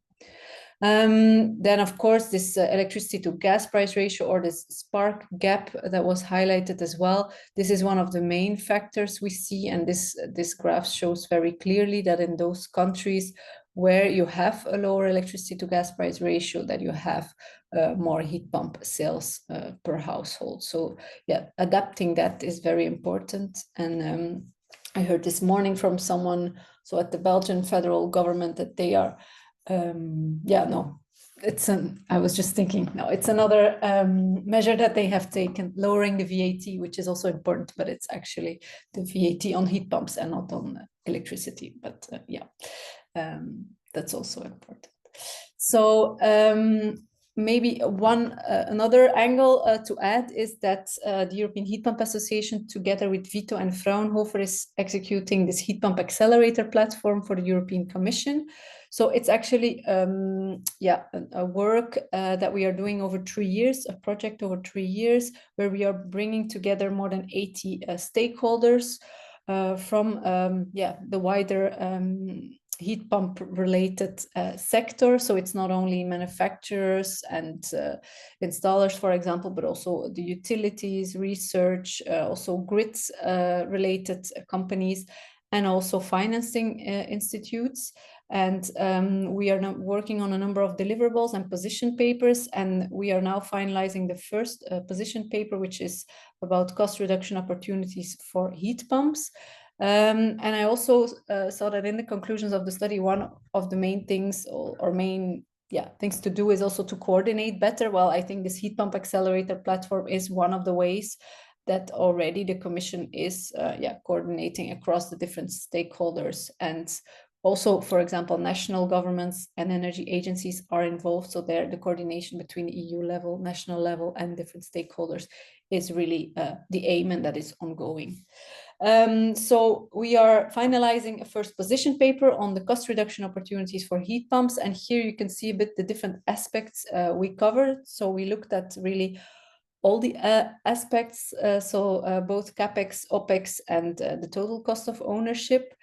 Then, of course, this electricity to gas price ratio, or this spark gap that was highlighted as well. This is one of the main factors we see, and this graph shows very clearly that in those countries where you have a lower electricity to gas price ratio, that you have more heat pump sales per household. So yeah, adapting that is very important. And I heard this morning from someone, so at the Belgian federal government, that they are, I was just thinking, no, it's another measure that they have taken, lowering the VAT, which is also important, but it's actually the VAT on heat pumps and not on electricity. But that's also important. So maybe another angle to add is that the European Heat Pump Association, together with Vito and Fraunhofer, is executing this heat pump accelerator platform for the European Commission. So it's actually a work that we are doing over 3 years, a project over 3 years, where we are bringing together more than 80 stakeholders from the wider heat pump related sector. So it's not only manufacturers and installers, for example, but also the utilities, research, also grids related companies, and also financing institutes. And we are now working on a number of deliverables and position papers, and we are now finalizing the first position paper, which is about cost reduction opportunities for heat pumps. And I also saw that in the conclusions of the study, one of the main things or main things to do is also to coordinate better. Well, I think this heat pump accelerator platform is one of the ways that already the Commission is coordinating across the different stakeholders. And also, for example, national governments and energy agencies are involved. So there, the coordination between EU level, national level, and different stakeholders is really the aim, and that is ongoing. So we are finalizing a first position paper on the cost reduction opportunities for heat pumps. And here you can see a bit the different aspects we covered. So we looked at really all the aspects, both CapEx, OpEx, and the total cost of ownership.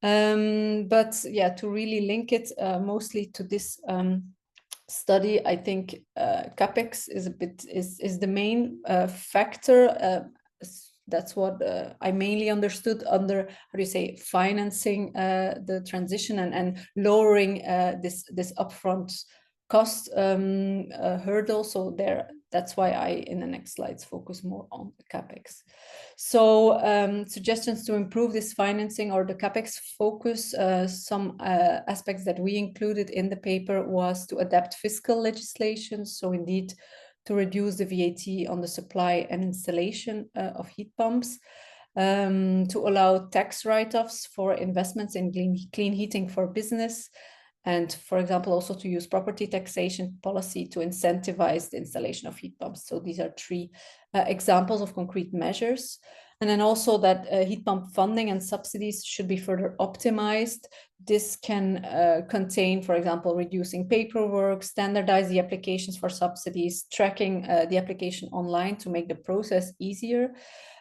But to really link it mostly to this study, I think CapEx is the main factor. That's what I mainly understood under, how do you say, financing the transition and lowering this upfront cost hurdle. So there, that's why I, in the next slides, focus more on the CapEx. So suggestions to improve this financing or the CapEx focus, some aspects that we included in the paper was to adapt fiscal legislation. So indeed, to reduce the VAT on the supply and installation of heat pumps, to allow tax write-offs for investments in clean heating for business, and for example, also to use property taxation policy to incentivize the installation of heat pumps. So these are three examples of concrete measures. And then also that heat pump funding and subsidies should be further optimized. This can contain, for example, reducing paperwork, standardize the applications for subsidies, tracking the application online to make the process easier,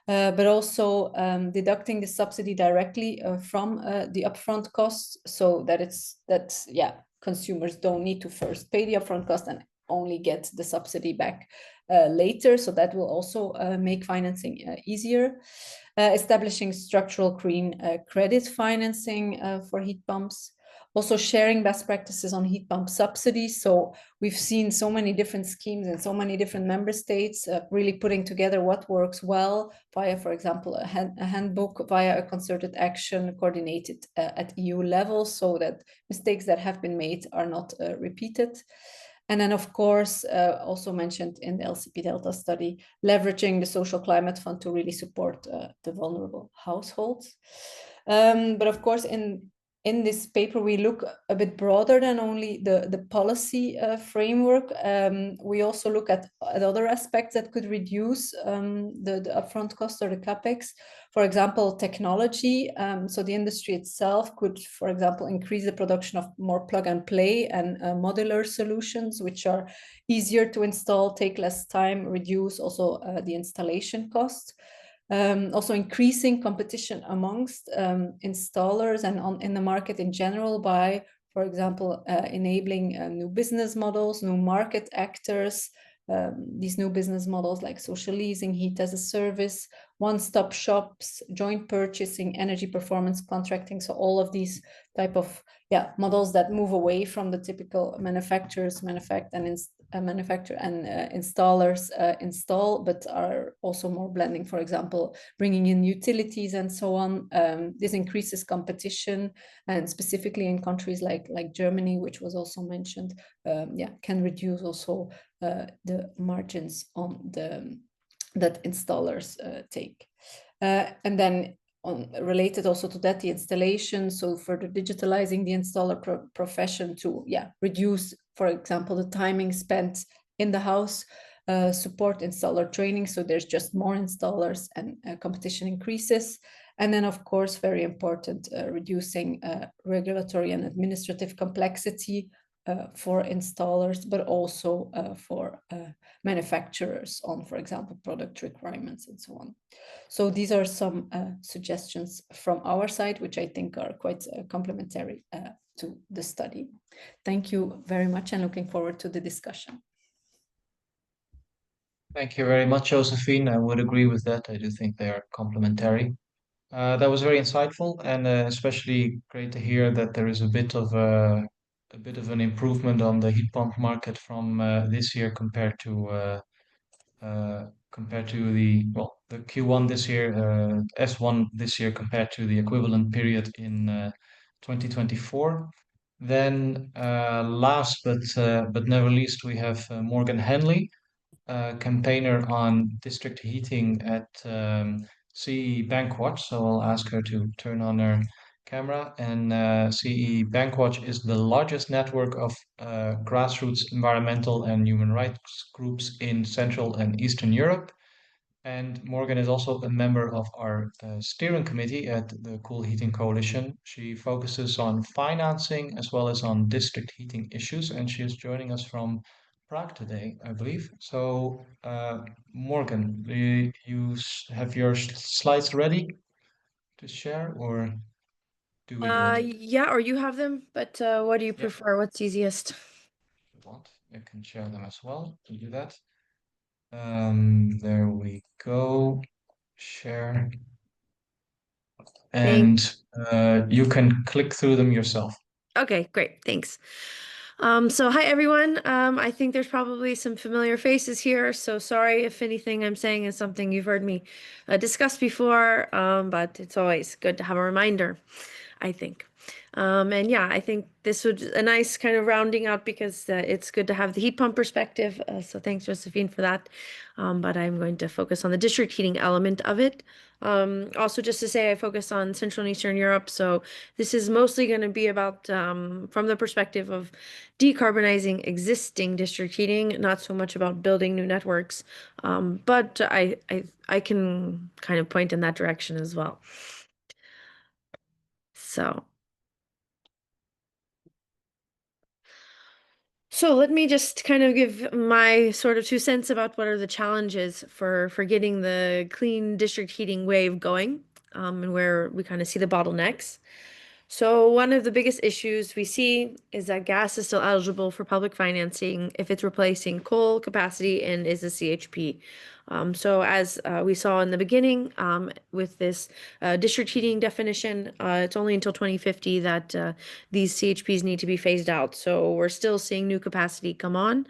but also deducting the subsidy directly from the upfront costs, so that consumers don't need to first pay the upfront cost and only get the subsidy back later. So that will also make financing easier. Establishing structural green credit financing for heat pumps. Also sharing best practices on heat pump subsidies. So we've seen so many different schemes in so many different member states, really putting together what works well via, for example, a handbook, via a concerted action coordinated at EU level, so that mistakes that have been made are not repeated. And then, of course, also mentioned in the LCP Delta study, leveraging the Social Climate Fund to really support the vulnerable households. But of course, in this paper, we look a bit broader than only the policy framework. We also look at other aspects that could reduce the upfront cost or the CapEx. For example, technology. So the industry itself could, for example, increase the production of more plug and play and modular solutions, which are easier to install, take less time, reduce also the installation cost. Also increasing competition amongst installers and in the market in general by, for example, enabling new business models, new market actors, these new business models like social leasing, heat as a service, one-stop shops, joint purchasing, energy performance contracting. So all of these type of models that move away from the typical manufacturers manufacture and installers install, but are also more blending, for example, bringing in utilities and so on. This increases competition, and specifically in countries like Germany, which was also mentioned, can reduce also the margins on that installers take. And then related also to that, the installation, so further digitalizing the installer profession to reduce, for example, the timing spent in the house, support installer training, so there's just more installers and competition increases. And then, of course, very important, reducing regulatory and administrative complexity for installers, but also for manufacturers on, for example, product requirements and so on. So these are some suggestions from our side, which I think are quite complementary to the study. Thank you very much, and looking forward to the discussion. Thank you very much, Jozefien. I would agree with that. I do think they are complementary. That was very insightful, and especially great to hear that there is a bit of an improvement on the heat pump market from this year compared to the Q1 this year, S1 this year compared to the equivalent period in 2024. Then last but never least, we have Morgan Henley, campaigner on district heating at CE Bankwatch. So I'll ask her to turn on her camera. And CE Bankwatch is the largest network of grassroots environmental and human rights groups in Central and Eastern Europe. And Morgan is also a member of our steering committee at the Cool Heating Coalition. She focuses on financing as well as on district heating issues, and she is joining us from Prague today, I believe. So, Morgan, do you have your slides ready to share, or do we do it? Yeah, or you have them, but what do you prefer? What's easiest? I can share them as well to do that. There we go. Share. And you can click through them yourself. Okay, great. Thanks. So hi everyone. I think there's probably some familiar faces here, so sorry if anything I'm saying is something you've heard me discuss before, but it's always good to have a reminder, I think. And yeah, I think this was a nice kind of rounding out because it's good to have the heat pump perspective. So thanks, Jozefien, for that. But I'm going to focus on the district heating element of it. Also, just to say, I focus on Central and Eastern Europe. So this is mostly going to be about from the perspective of decarbonizing existing district heating, not so much about building new networks. But I can kind of point in that direction as well. So let me just kind of give my sort of 2 cents about what are the challenges for getting the clean district heating wave going, and where we kind of see the bottlenecks. So one of the biggest issues we see is that gas is still eligible for public financing if it's replacing coal capacity and is a CHP. So as we saw in the beginning with this district heating definition, it's only until 2050 that these CHPs need to be phased out. So we're still seeing new capacity come on,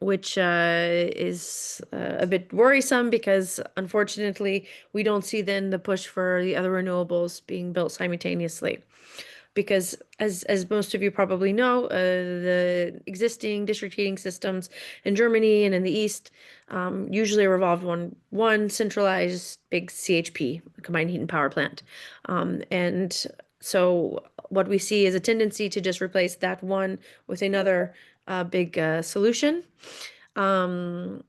which is a bit worrisome because unfortunately we don't see then the push for the other renewables being built simultaneously. Because as most of you probably know, the existing district heating systems in Germany and in the East usually revolve one centralized big CHP, combined heat and power plant. And so what we see is a tendency to just replace that one with another big solution. And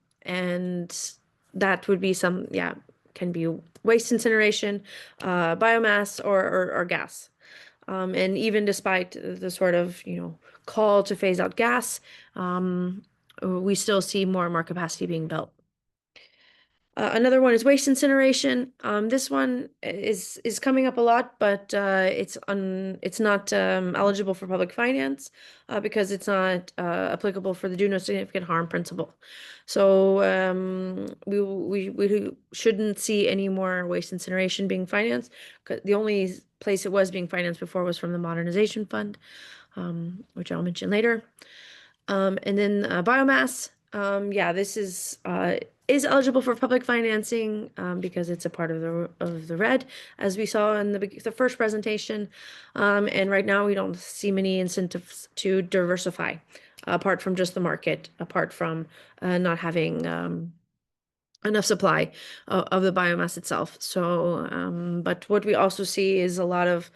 that would be can be waste incineration, biomass, or gas. And even despite the sort of, call to phase out gas, we still see more and more capacity being built. Another one is waste incineration. This one is coming up a lot, but it's not eligible for public finance because it's not applicable for the do no significant harm principle. So we shouldn't see any more waste incineration being financed. The only place it was being financed before was from the modernization fund, which I'll mention later. And then biomass. This is eligible for public financing because it's a part of the RED, as we saw in the first presentation. And right now we don't see many incentives to diversify, apart from just the market, apart from not having enough supply of the biomass itself. So, but what we also see is a lot of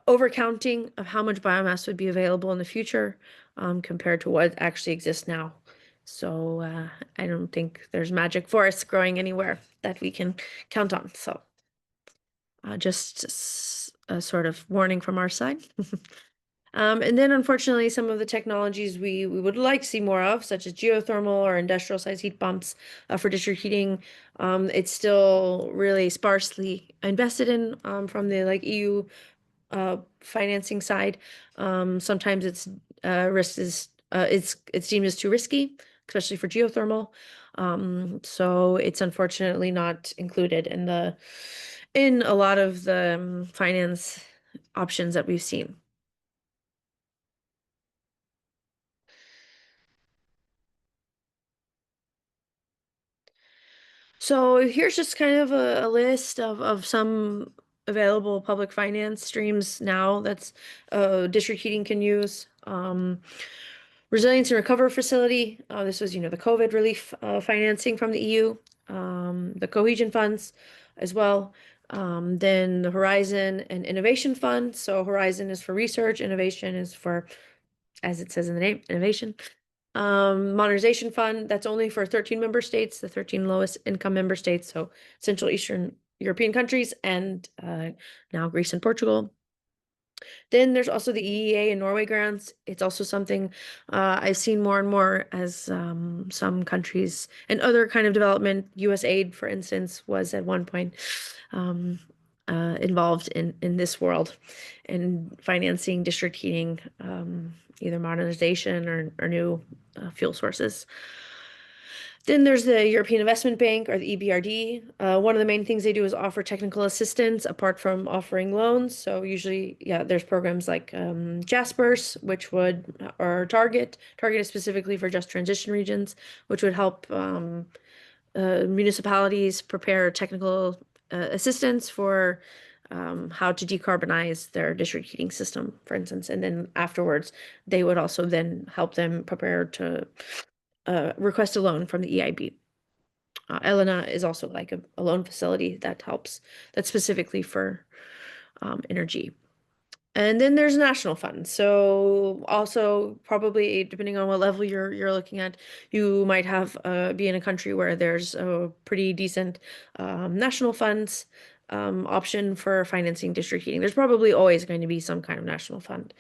overcounting of how much biomass would be available in the future compared to what actually exists now. So I don't think there's magic forests growing anywhere that we can count on. So just a sort of warning from our side. And then unfortunately, some of the technologies we would like to see more of, such as geothermal or industrial size heat pumps for district heating, it's still really sparsely invested in from the EU financing side. Sometimes it's deemed as too risky, especially for geothermal. So it's unfortunately not included in a lot of the finance options that we've seen. So here's just kind of a list of some available public finance streams now that's district heating can use. Resilience and Recovery Facility. This was, the COVID relief financing from the EU, the cohesion funds as well. Then the Horizon and Innovation Fund. So Horizon is for research, innovation is for, as it says in the name, innovation. Modernization Fund, that's only for 13 member states, the 13 lowest income member states, so Central Eastern European countries, and now Greece and Portugal. Then there's also the EEA and Norway grants. It's also something I've seen more and more as some countries and other kind of development. USAID, for instance, was at one point involved in this world in financing district heating, either modernization or new fuel sources. Then there's the European Investment Bank, or the EBRD. One of the main things they do is offer technical assistance apart from offering loans. So usually, yeah, there's programs like Jaspers, which would, or Target. Target is specifically for just transition regions, which would help municipalities prepare technical assistance for how to decarbonize their district heating system, for instance. And then afterwards, they would also then help them prepare to request a loan from the EIB. ELENA is also like a loan facility that helps, that's specifically for energy. And then there's national funds. So also probably depending on what level you're looking at, you might have be in a country where there's a pretty decent national funds option for financing district heating. There's probably always going to be some kind of national fund.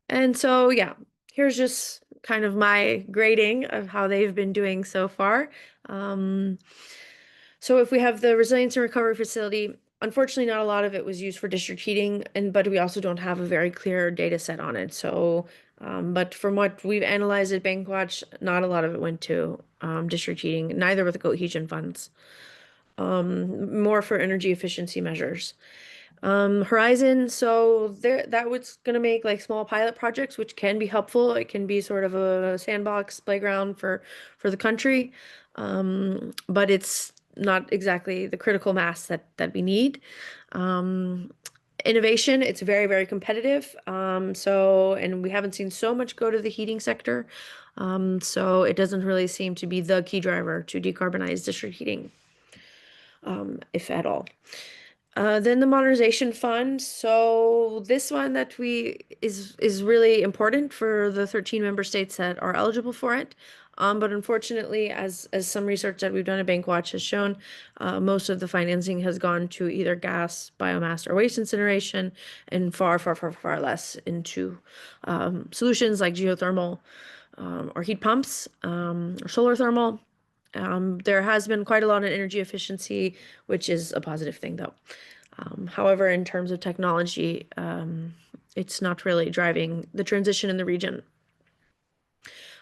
And so, yeah, here's just kind of my grading of how they've been doing so far. So if we have the resilience and recovery facility, unfortunately, not a lot of it was used for district heating, but we also don't have a very clear data set on it. So, but from what we've analyzed at Bankwatch, not a lot of it went to district heating, neither with the cohesion funds, more for energy efficiency measures. Horizon, so that was going to make like small pilot projects, which can be helpful. It can be sort of a sandbox playground for the country, but it's not exactly the critical mass that we need. Innovation, it's very, very competitive. So, and we haven't seen so much go to the heating sector. So it doesn't really seem to be the key driver to decarbonize district heating, if at all. Then the modernization fund. So this one that is really important for the 13 member states that are eligible for it. But unfortunately, as some research that we've done at Bankwatch has shown, most of the financing has gone to either gas, biomass, or waste incineration, and far, far, far, far less into solutions like geothermal or heat pumps or solar thermal. There has been quite a lot of energy efficiency, which is a positive thing, though. However, in terms of technology, it's not really driving the transition in the region.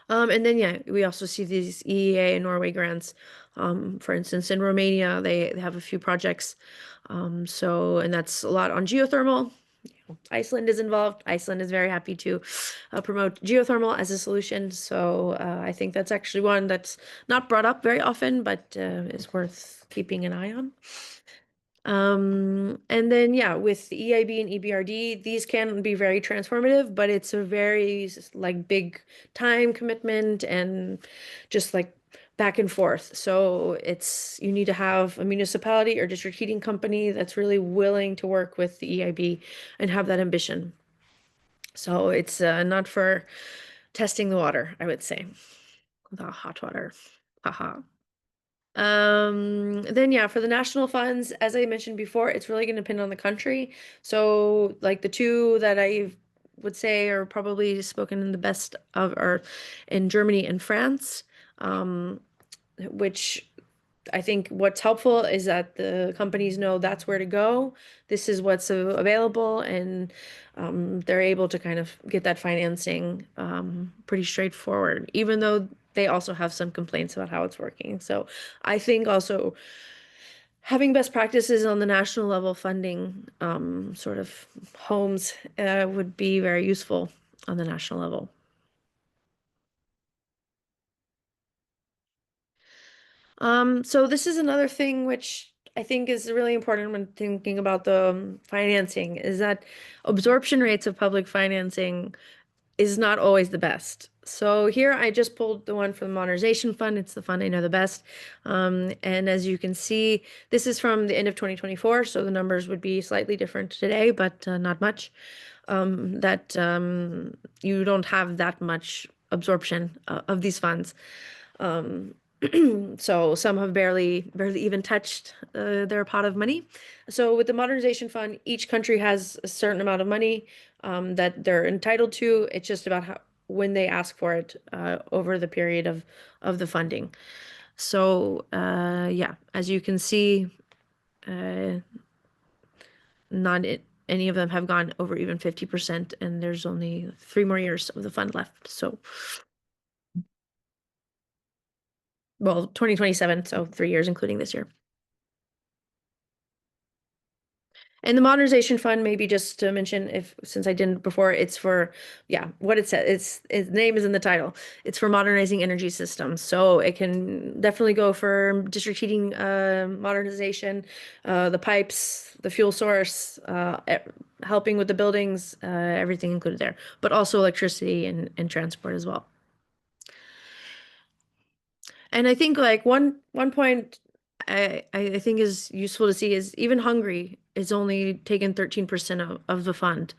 And then, yeah, we also see these EEA and Norway grants. For instance, in Romania, they have a few projects. And that's a lot on geothermal. Iceland is involved. Iceland is very happy to promote geothermal as a solution. So I think that's actually one that's not brought up very often, but is worth keeping an eye on. And then, yeah, with the EIB and EBRD, these can be very transformative, but it's a very like big time commitment and just like back and forth. So you need to have a municipality or district heating company that's really willing to work with the EIB and have that ambition. So it's not for testing the water, I would say, the hot water. Haha. Then yeah, for the national funds, as I mentioned before, it's really going to depend on the country. So like the two that I would say are probably spoken in the best of are in Germany and France, which I think what's helpful is that the companies know that's where to go. This is what's available, and they're able to kind of get that financing pretty straightforward, even though they also have some complaints about how it's working. So I think also having best practices on the national level funding sort of homes would be very useful on the national level. So this is another thing which I think is really important when thinking about the financing, is that absorption rates of public financing is not always the best. So here I just pulled the one from the Modernization Fund. It's the fund I know the best. And as you can see, this is from the end of 2024. So the numbers would be slightly different today, but not much. You don't have that much absorption of these funds. So some have barely even touched their pot of money. So with the Modernization Fund, each country has a certain amount of money that they're entitled to. It's just about when they ask for it over the period of the funding. So yeah, as you can see, any of them have gone over even 50%, and there's only 3 more years of the fund left. So, well, 2027, so 3 years, including this year. And the modernization fund, maybe just to mention, since I didn't before, it's for, what it says, its name is in the title. It's for modernizing energy systems. So it can definitely go for district heating modernization, the pipes, the fuel source, helping with the buildings, everything included there, but also electricity and transport as well. And I think like one point I think is useful to see is even Hungary is only taken 13% of the fund.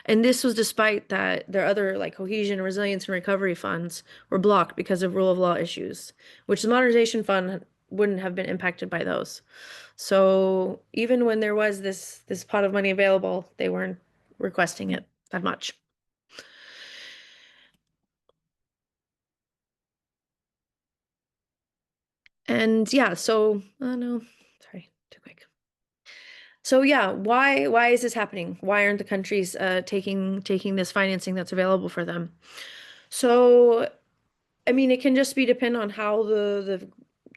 And this was despite that their other like cohesion, resilience, and recovery funds were blocked because of rule of law issues, which the modernization fund wouldn't have been impacted by those. So even when there was this pot of money available, they weren't requesting it that much. And so, oh no, sorry, too quick. So why is this happening? Why aren't the countries taking this financing that's available for them? So, I mean, it can just be depend on how the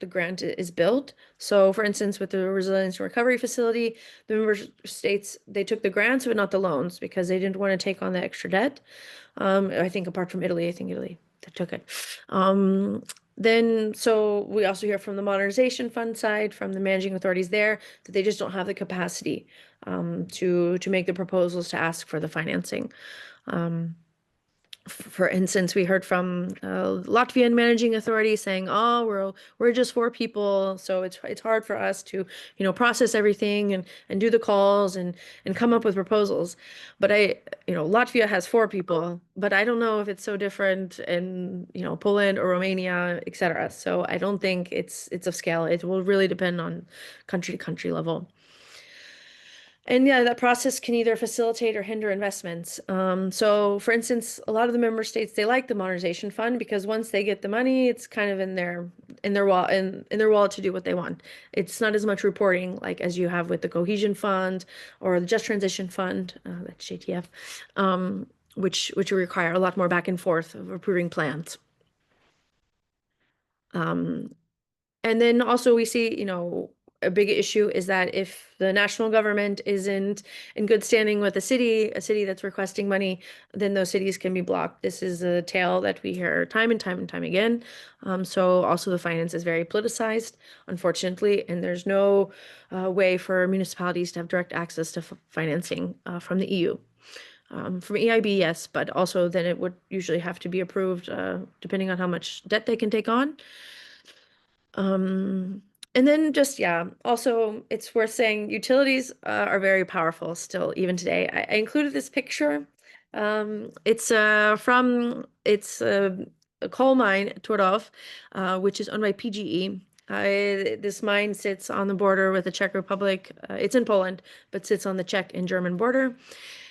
grant is built. So, for instance, with the Resilience and Recovery Facility, the member states, they took the grants but not the loans because they didn't want to take on the extra debt. I think apart from Italy, that took it. Then, so we also hear from the modernization fund side, from the managing authorities there, that they just don't have the capacity to make the proposals to ask for the financing. For instance, we heard from Latvian managing authority saying, "Oh, we're just 4 people, so it's hard for us to process everything and do the calls and come up with proposals." But Latvia has 4 people, but I don't know if it's so different in Poland or Romania, etc. So I don't think it's of scale. It will really depend on country to country level. And that process can either facilitate or hinder investments. So, for instance, a lot of the member states, they like the modernization fund because once they get the money, it's kind of in their wallet to do what they want. It's not as much reporting like as you have with the cohesion fund or the just transition fund, that's JTF, which require a lot more back and forth of approving plans. And then also we see, a big issue is that if the national government isn't in good standing with a city that's requesting money, then those cities can be blocked. This is a tale that we hear time and time and time again. So also the finance is very politicized, unfortunately, and there's no way for municipalities to have direct access to financing from the EU. From EIB, yes, but also then it would usually have to be approved depending on how much debt they can take on. And then just, also it's worth saying utilities are very powerful still, even today. I included this picture. It's a coal mine, Turów, which is owned by PGE. This mine sits on the border with the Czech Republic. It's in Poland, but sits on the Czech and German border.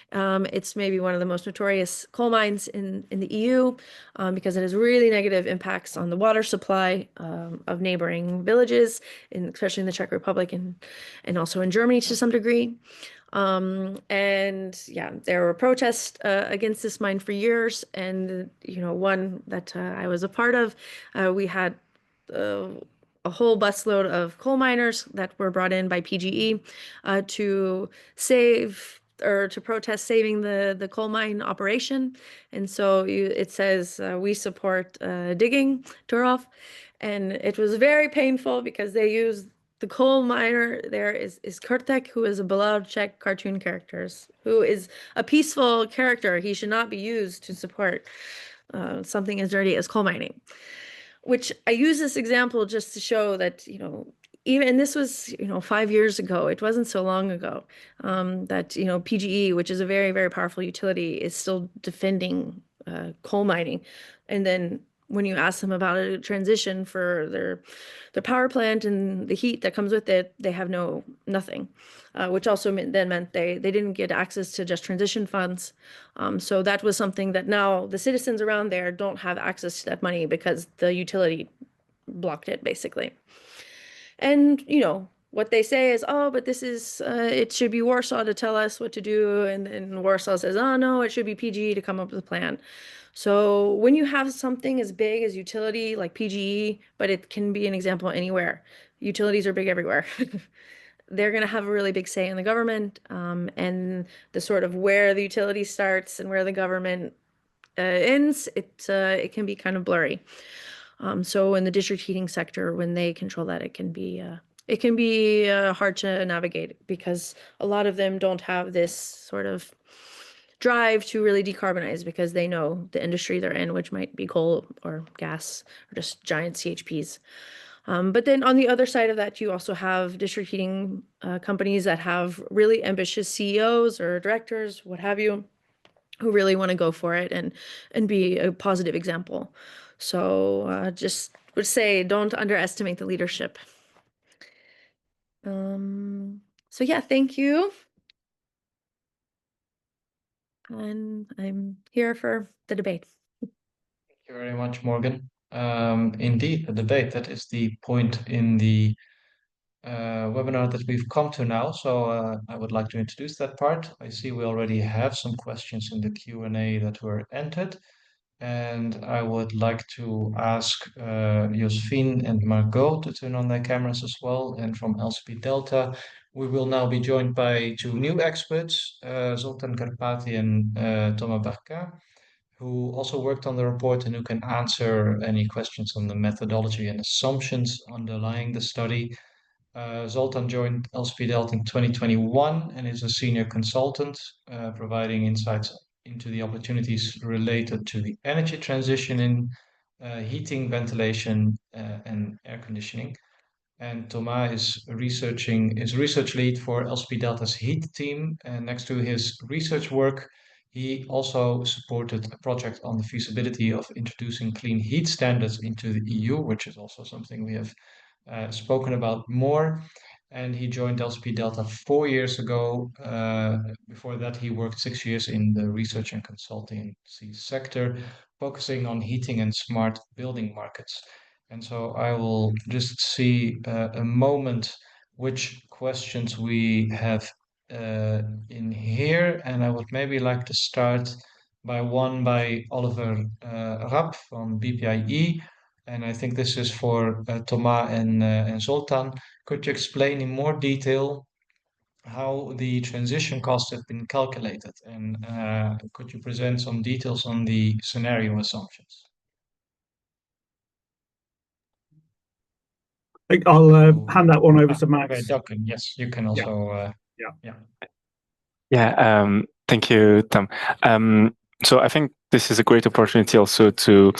It's maybe one of the most notorious coal mines in the EU because it has really negative impacts on the water supply of neighboring villages, especially in the Czech Republic and also in Germany to some degree. And there were protests against this mine for years. And, one that I was a part of, we had a whole busload of coal miners that were brought in by PGE to save or to protest saving the coal mine operation. And so it says we support digging Turów. And it was very painful because they used the coal miner there is Kurtek, who is a beloved Czech cartoon character, who is a peaceful character. He should not be used to support something as dirty as coal mining. Which I use this example just to show that, and this was 5 years ago, it wasn't so long ago, that PGE, which is a very, very powerful utility, is still defending coal mining. And then when you ask them about a transition for their power plant and the heat that comes with it, they have nothing, which also meant they didn't get access to just transition funds. So that was something that now the citizens around there don't have access to that money because the utility blocked it, basically. And, what they say is, oh, but this is, it should be Warsaw to tell us what to do. And Warsaw says, oh, no, it should be PGE to come up with a plan. So when you have something as big as utility, like PGE, but it can be an example anywhere. Utilities are big everywhere. They're going to have a really big say in the government, and the sort of where the utility starts and where the government ends, it can be kind of blurry. So in the district heating sector, when they control that, it can be hard to navigate because a lot of them don't have this sort of drive to really decarbonize because they know the industry they're in, which might be coal or gas or just giant CHPs. But then on the other side of that, you also have district heating companies that have really ambitious CEOs or directors, what have you, who really want to go for it and be a positive example. So just would say don't underestimate the leadership. So yeah, thank you. And I'm here for the debate. Thank you very much, Morgan. Indeed, the debate, that is the point in the webinar that we've come to now. So I would like to introduce that part. I see we already have some questions in the Q&A that were entered. And I would like to ask Jozefien and Margot to turn on their cameras as well. And from LCP Delta, we will now be joined by two new experts, Zoltan Karpati and Thomas Barca, who also worked on the report and who can answer any questions on the methodology and assumptions underlying the study. Zoltan joined LCP Delta in 2021 and is a senior consultant, providing insights into the opportunities related to the energy transition in heating, ventilation, and air conditioning. And Thomas is research lead for LCP Delta's heat team. And next to his research work, he also supported a project on the feasibility of introducing clean heat standards into the EU, which is also something we have spoken about more. And he joined LCP Delta 4 years ago. Before that, he worked 6 years in the research and consultancy sector, focusing on heating and smart building markets. And so I will just see a moment which questions we have in here. And I would maybe like to start by one by Oliver Rapp from BPIE. And I think this is for Thomas and Zoltan. Could you explain in more detail how the transition costs have been calculated? And could you present some details on the scenario assumptions? I'll hand that one over to Max. Okay, Duncan, yes, you can also. Thank you, Tom. So I think this is a great opportunity also to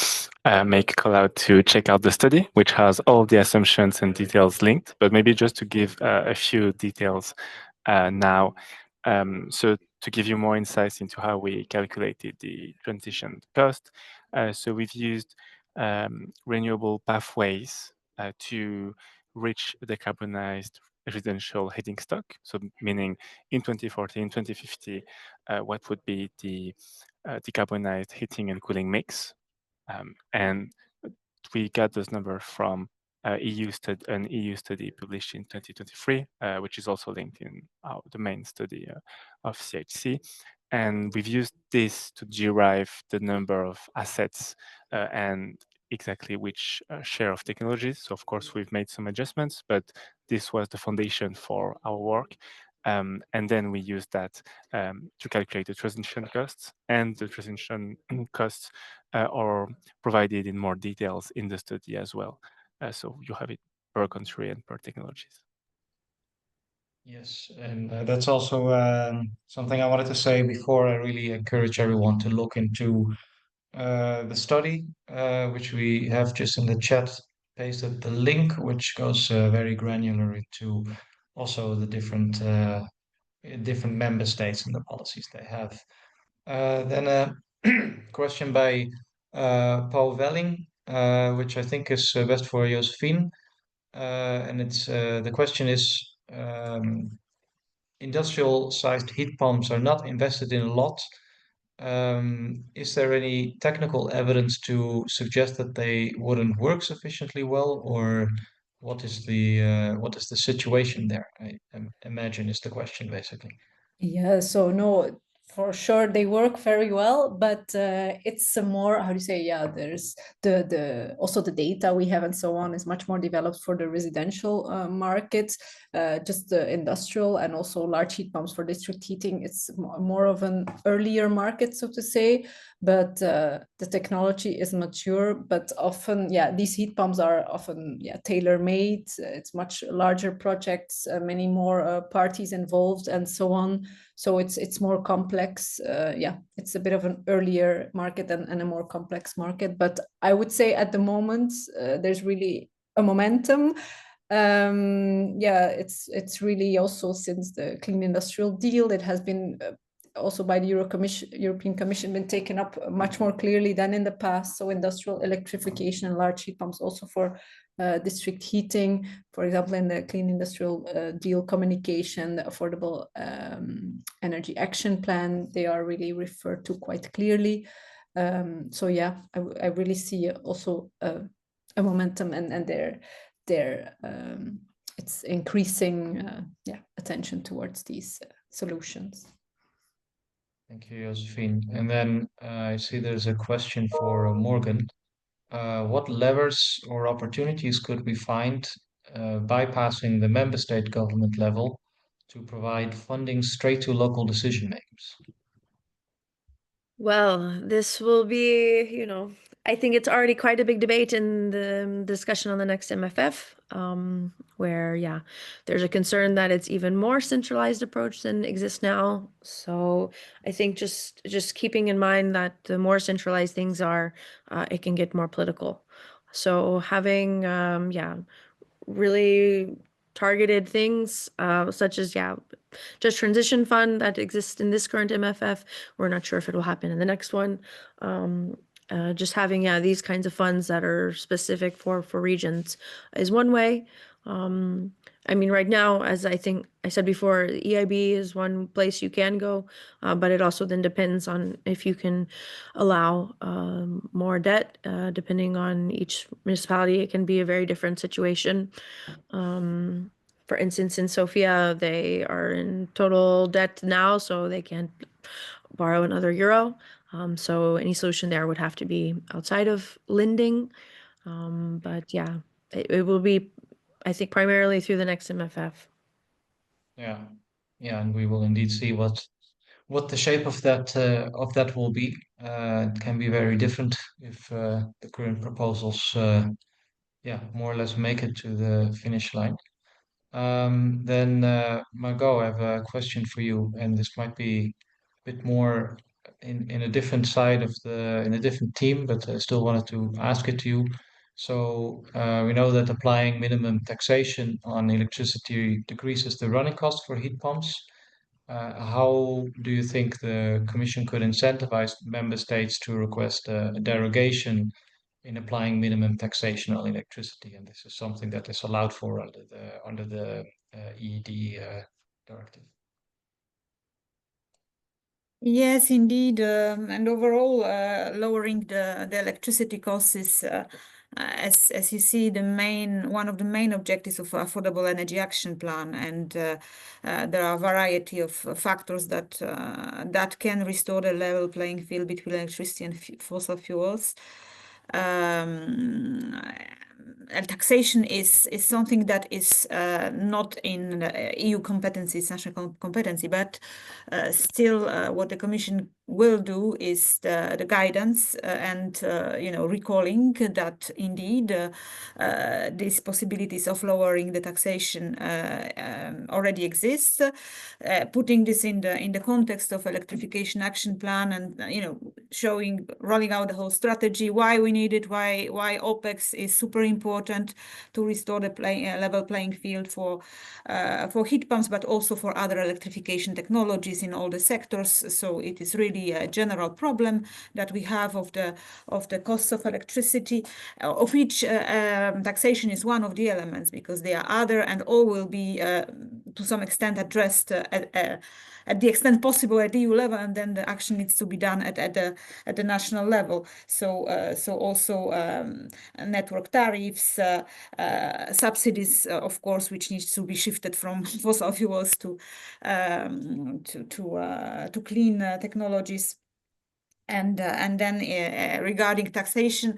make a call out to check out the study, which has all the assumptions and details linked, but maybe just to give a few details now. So to give you more insights into how we calculated the transition cost. So we've used renewable pathways to reach decarbonized residential heating stock. So meaning in 2040, in 2050, what would be the decarbonized heating and cooling mix. And we got those numbers from an EU study published in 2023, which is also linked in the main study of CHC. And we've used this to derive the number of assets and exactly which share of technologies. So of course, we've made some adjustments, but this was the foundation for our work. And then we used that to calculate the transition costs, and the transition costs are provided in more details in the study as well. So you have it per country and per technologies. Yes, and that's also something I wanted to say before. I really encourage everyone to look into the study, which we have just in the chat pasted the link, which goes very granular into also the different member states and the policies they have. Then a question by Paul Welling, which I think is best for Jozefien. And it's the question is, industrial-sized heat pumps are not invested in a lot. Is there any technical evidence to suggest that they wouldn't work sufficiently well, or what is the situation there? I imagine is the question basically. Yeah, so no, for sure they work very well, but it's a more, how do you say, yeah, there's the also the data we have and so on is much more developed for the residential market, just the industrial and also large heat pumps for district heating. It's more of an earlier market, so to say, but the technology is mature, but often, yeah, these heat pumps are often, yeah, tailor-made. It's much larger projects, many more parties involved and so on. So it's more complex. Yeah, it's a bit of an earlier market and a more complex market. But I would say at the moment, there's really a momentum. Yeah, it's really also since the Clean Industrial Deal, it has been also by the European Commission been taken up much more clearly than in the past. So industrial electrification and large heat pumps also for district heating, for example, in the Clean Industrial Deal communication, the Affordable Energy Action Plan, they are really referred to quite clearly. So yeah, I really see also a momentum and their it's increasing attention towards these solutions. Thank you, Jozefien. And then I see there's a question for Morgan. What levers or opportunities could we find bypassing the member state government level to provide funding straight to local decision makers? Well, this will be, I think it's already quite a big debate in the discussion on the next MFF, where, yeah, there's a concern that it's even more centralized approach than exists now. So I think just keeping in mind that the more centralized things are, it can get more political. So having, really targeted things, such as, just transition fund that exists in this current MFF. We're not sure if it will happen in the next one. Just having, these kinds of funds that are specific for regions is one way. I mean, right now, as I think I said before, the EIB is one place you can go, but it also then depends on if you can allow more debt. Depending on each municipality, it can be a very different situation. For instance, in Sofia, they are in total debt now, so they can't borrow another euro. So any solution there would have to be outside of lending. But yeah, it will be, I think, primarily through the next MFF. Yeah, and we will indeed see what the shape of that will be. It can be very different if the current proposals, more or less make it to the finish line. Then Margot, I have a question for you, and this might be a bit more in a different side of in a different team, but I still wanted to ask it to you. So we know that applying minimum taxation on electricity decreases the running cost for heat pumps. How do you think the Commission could incentivize member states to request a derogation in applying minimum taxation on electricity? And this is something that is allowed for under the EED directive. Yes, indeed. And overall, lowering the electricity costs is, as you see, one of the main objectives of Affordable Energy Action Plan. And there are a variety of factors that can restore the level playing field between electricity and fossil fuels. And taxation is something that is not in EU competencies, national competency, but still what the Commission will do is the guidance and recalling that indeed these possibilities of lowering the taxation already exist, putting this in the context of Electrification Action Plan, and rolling out the whole strategy, why we need it, why OPEX is super important to restore the level playing field for heat pumps, but also for other electrification technologies in all the sectors. So it is really a general problem that we have of the costs of electricity, of which taxation is one of the elements, because there are other, and all will be to some extent addressed at the extent possible at EU level, and then the action needs to be done at the national level. So also network tariffs, subsidies, of course, which needs to be shifted from fossil fuels to clean technologies. And then regarding taxation,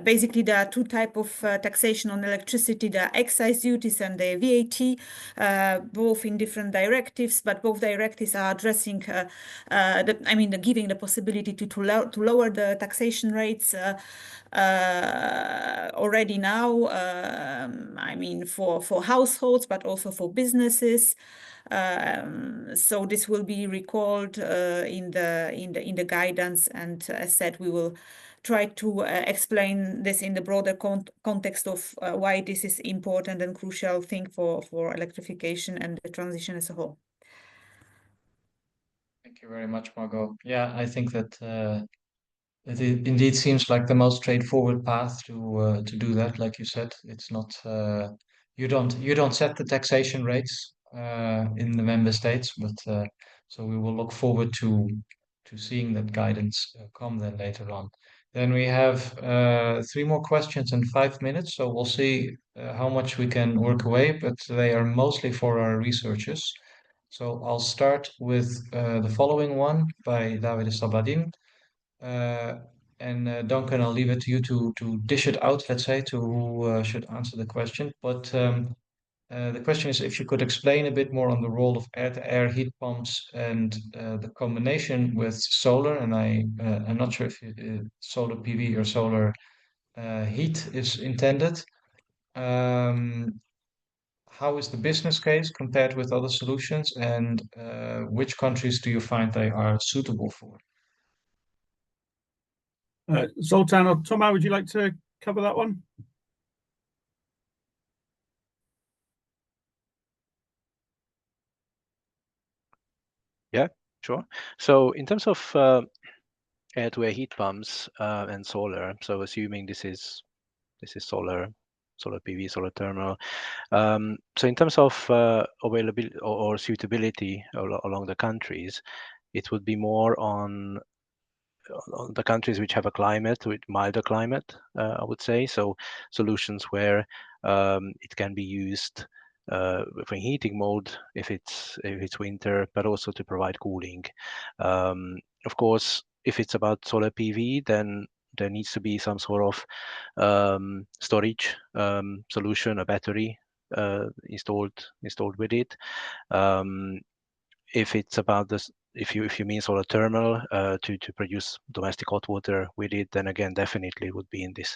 basically there are two types of taxation on electricity: the excise duties and the VAT, both in different directives, but both directives are addressing, giving the possibility to lower the taxation rates already now. For households, but also for businesses. So this will be recalled in the guidance, and as said, we will try to explain this in the broader context of why this is important and crucial thing for electrification and the transition as a whole. Thank you very much, Margot. Yeah, I think that it indeed seems like the most straightforward path to do that. Like you said, it's not you don't set the taxation rates in the member states, but so we will look forward to seeing that guidance come then later on. Then we have 3 more questions in 5 minutes, so we'll see how much we can work away, but they are mostly for our researchers. So I'll start with the following one by Davide Sabadin. Duncan, I'll leave it to you to dish it out, let's say, to who should answer the question. But the question is if you could explain a bit more on the role of air-to-air heat pumps and the combination with solar. And I'm not sure if solar PV or solar heat is intended. How is the business case compared with other solutions, and which countries do you find they are suitable for? Zoltan or Thomas, would you like to cover that one? Yeah, sure. So in terms of air-to-air heat pumps and solar, so assuming this is solar PV, solar thermal. So in terms of availability or suitability along the countries, it would be more on the countries which have a climate with milder climate, I would say. So solutions where it can be used for heating mode if it's winter, but also to provide cooling. Of course, if it's about solar PV, then there needs to be some sort of storage solution, a battery installed with it. If it's about this, if you mean solar thermal to produce domestic hot water with it, then again definitely would be in this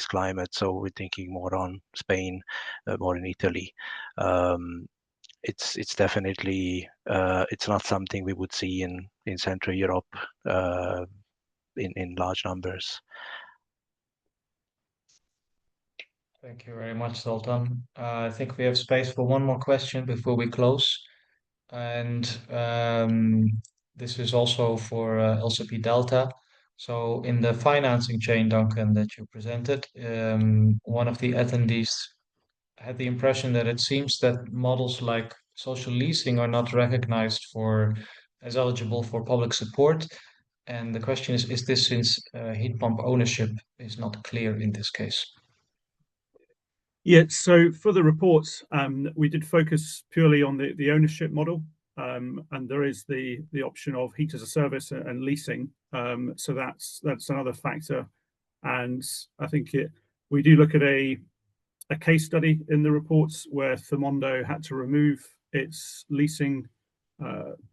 climate. So we're thinking more on Spain, more in Italy. It's definitely it's not something we would see in Central Europe in large numbers. Thank you very much, Zoltan. I think we have space for one more question before we close. And this is also for LCP Delta. So in the financing chain, Duncan, that you presented, one of the attendees had the impression that it seems that models like social leasing are not recognized as eligible for public support. And the question is this since heat pump ownership is not clear in this case? Yeah, so for the reports, we did focus purely on the ownership model, and there is the option of heat as a service and leasing. So that's another factor, and I think we do look at a case study in the reports where Thermondo had to remove its leasing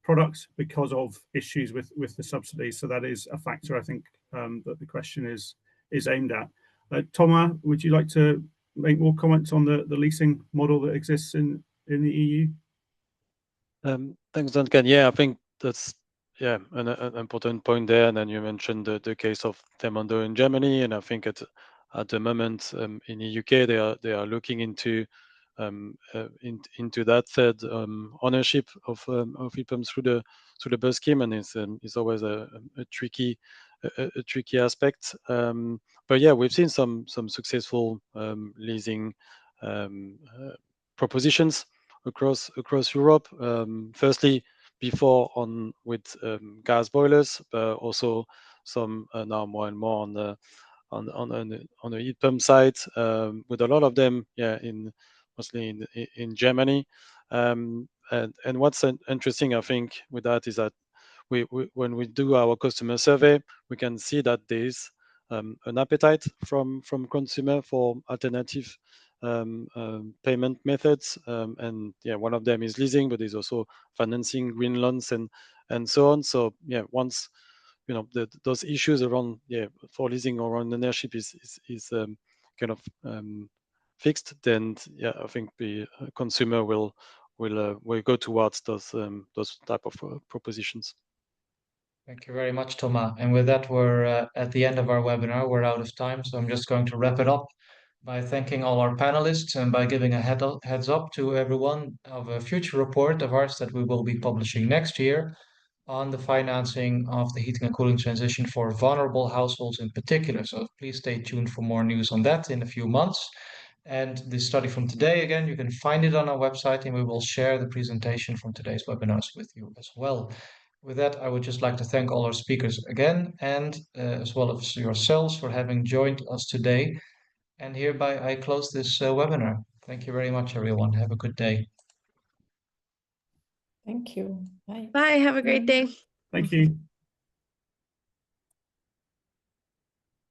product because of issues with the subsidies. So that is a factor I think that the question is aimed at. Thomas, would you like to make more comments on the leasing model that exists in the EU? Thanks, Duncan. Yeah, I think that's an important point there. And then you mentioned the case of Thermondo in Germany, and I think at the moment in the UK they are looking into that third ownership of heat pumps through the bus scheme, and it's always a tricky aspect. But yeah, we've seen some successful leasing propositions across Europe. Firstly, before on with gas boilers, but also some now more and more on the heat pump side, with a lot of them, mostly in Germany. And what's interesting, I think, with that is that when we do our customer survey, we can see that there is an appetite from consumer for alternative payment methods, and one of them is leasing, but there's also financing, green loans, and so on. So once those issues around for leasing or on ownership is kind of fixed, then I think the consumer will go towards those type of propositions. Thank you very much, Thomas. And with that, we're at the end of our webinar. We're out of time, so I'm just going to wrap it up by thanking all our panelists and by giving a heads up to everyone of a future report of ours that we will be publishing next year on the financing of the heating and cooling transition for vulnerable households in particular. So please stay tuned for more news on that in a few months. And the study from today, again, you can find it on our website, and we will share the presentation from today's webinars with you as well. With that, I would just like to thank all our speakers again, and as well as yourselves for having joined us today. And hereby I close this webinar. Thank you very much, everyone. Have a good day. Thank you. Bye. Bye. Have a great day. Thank you.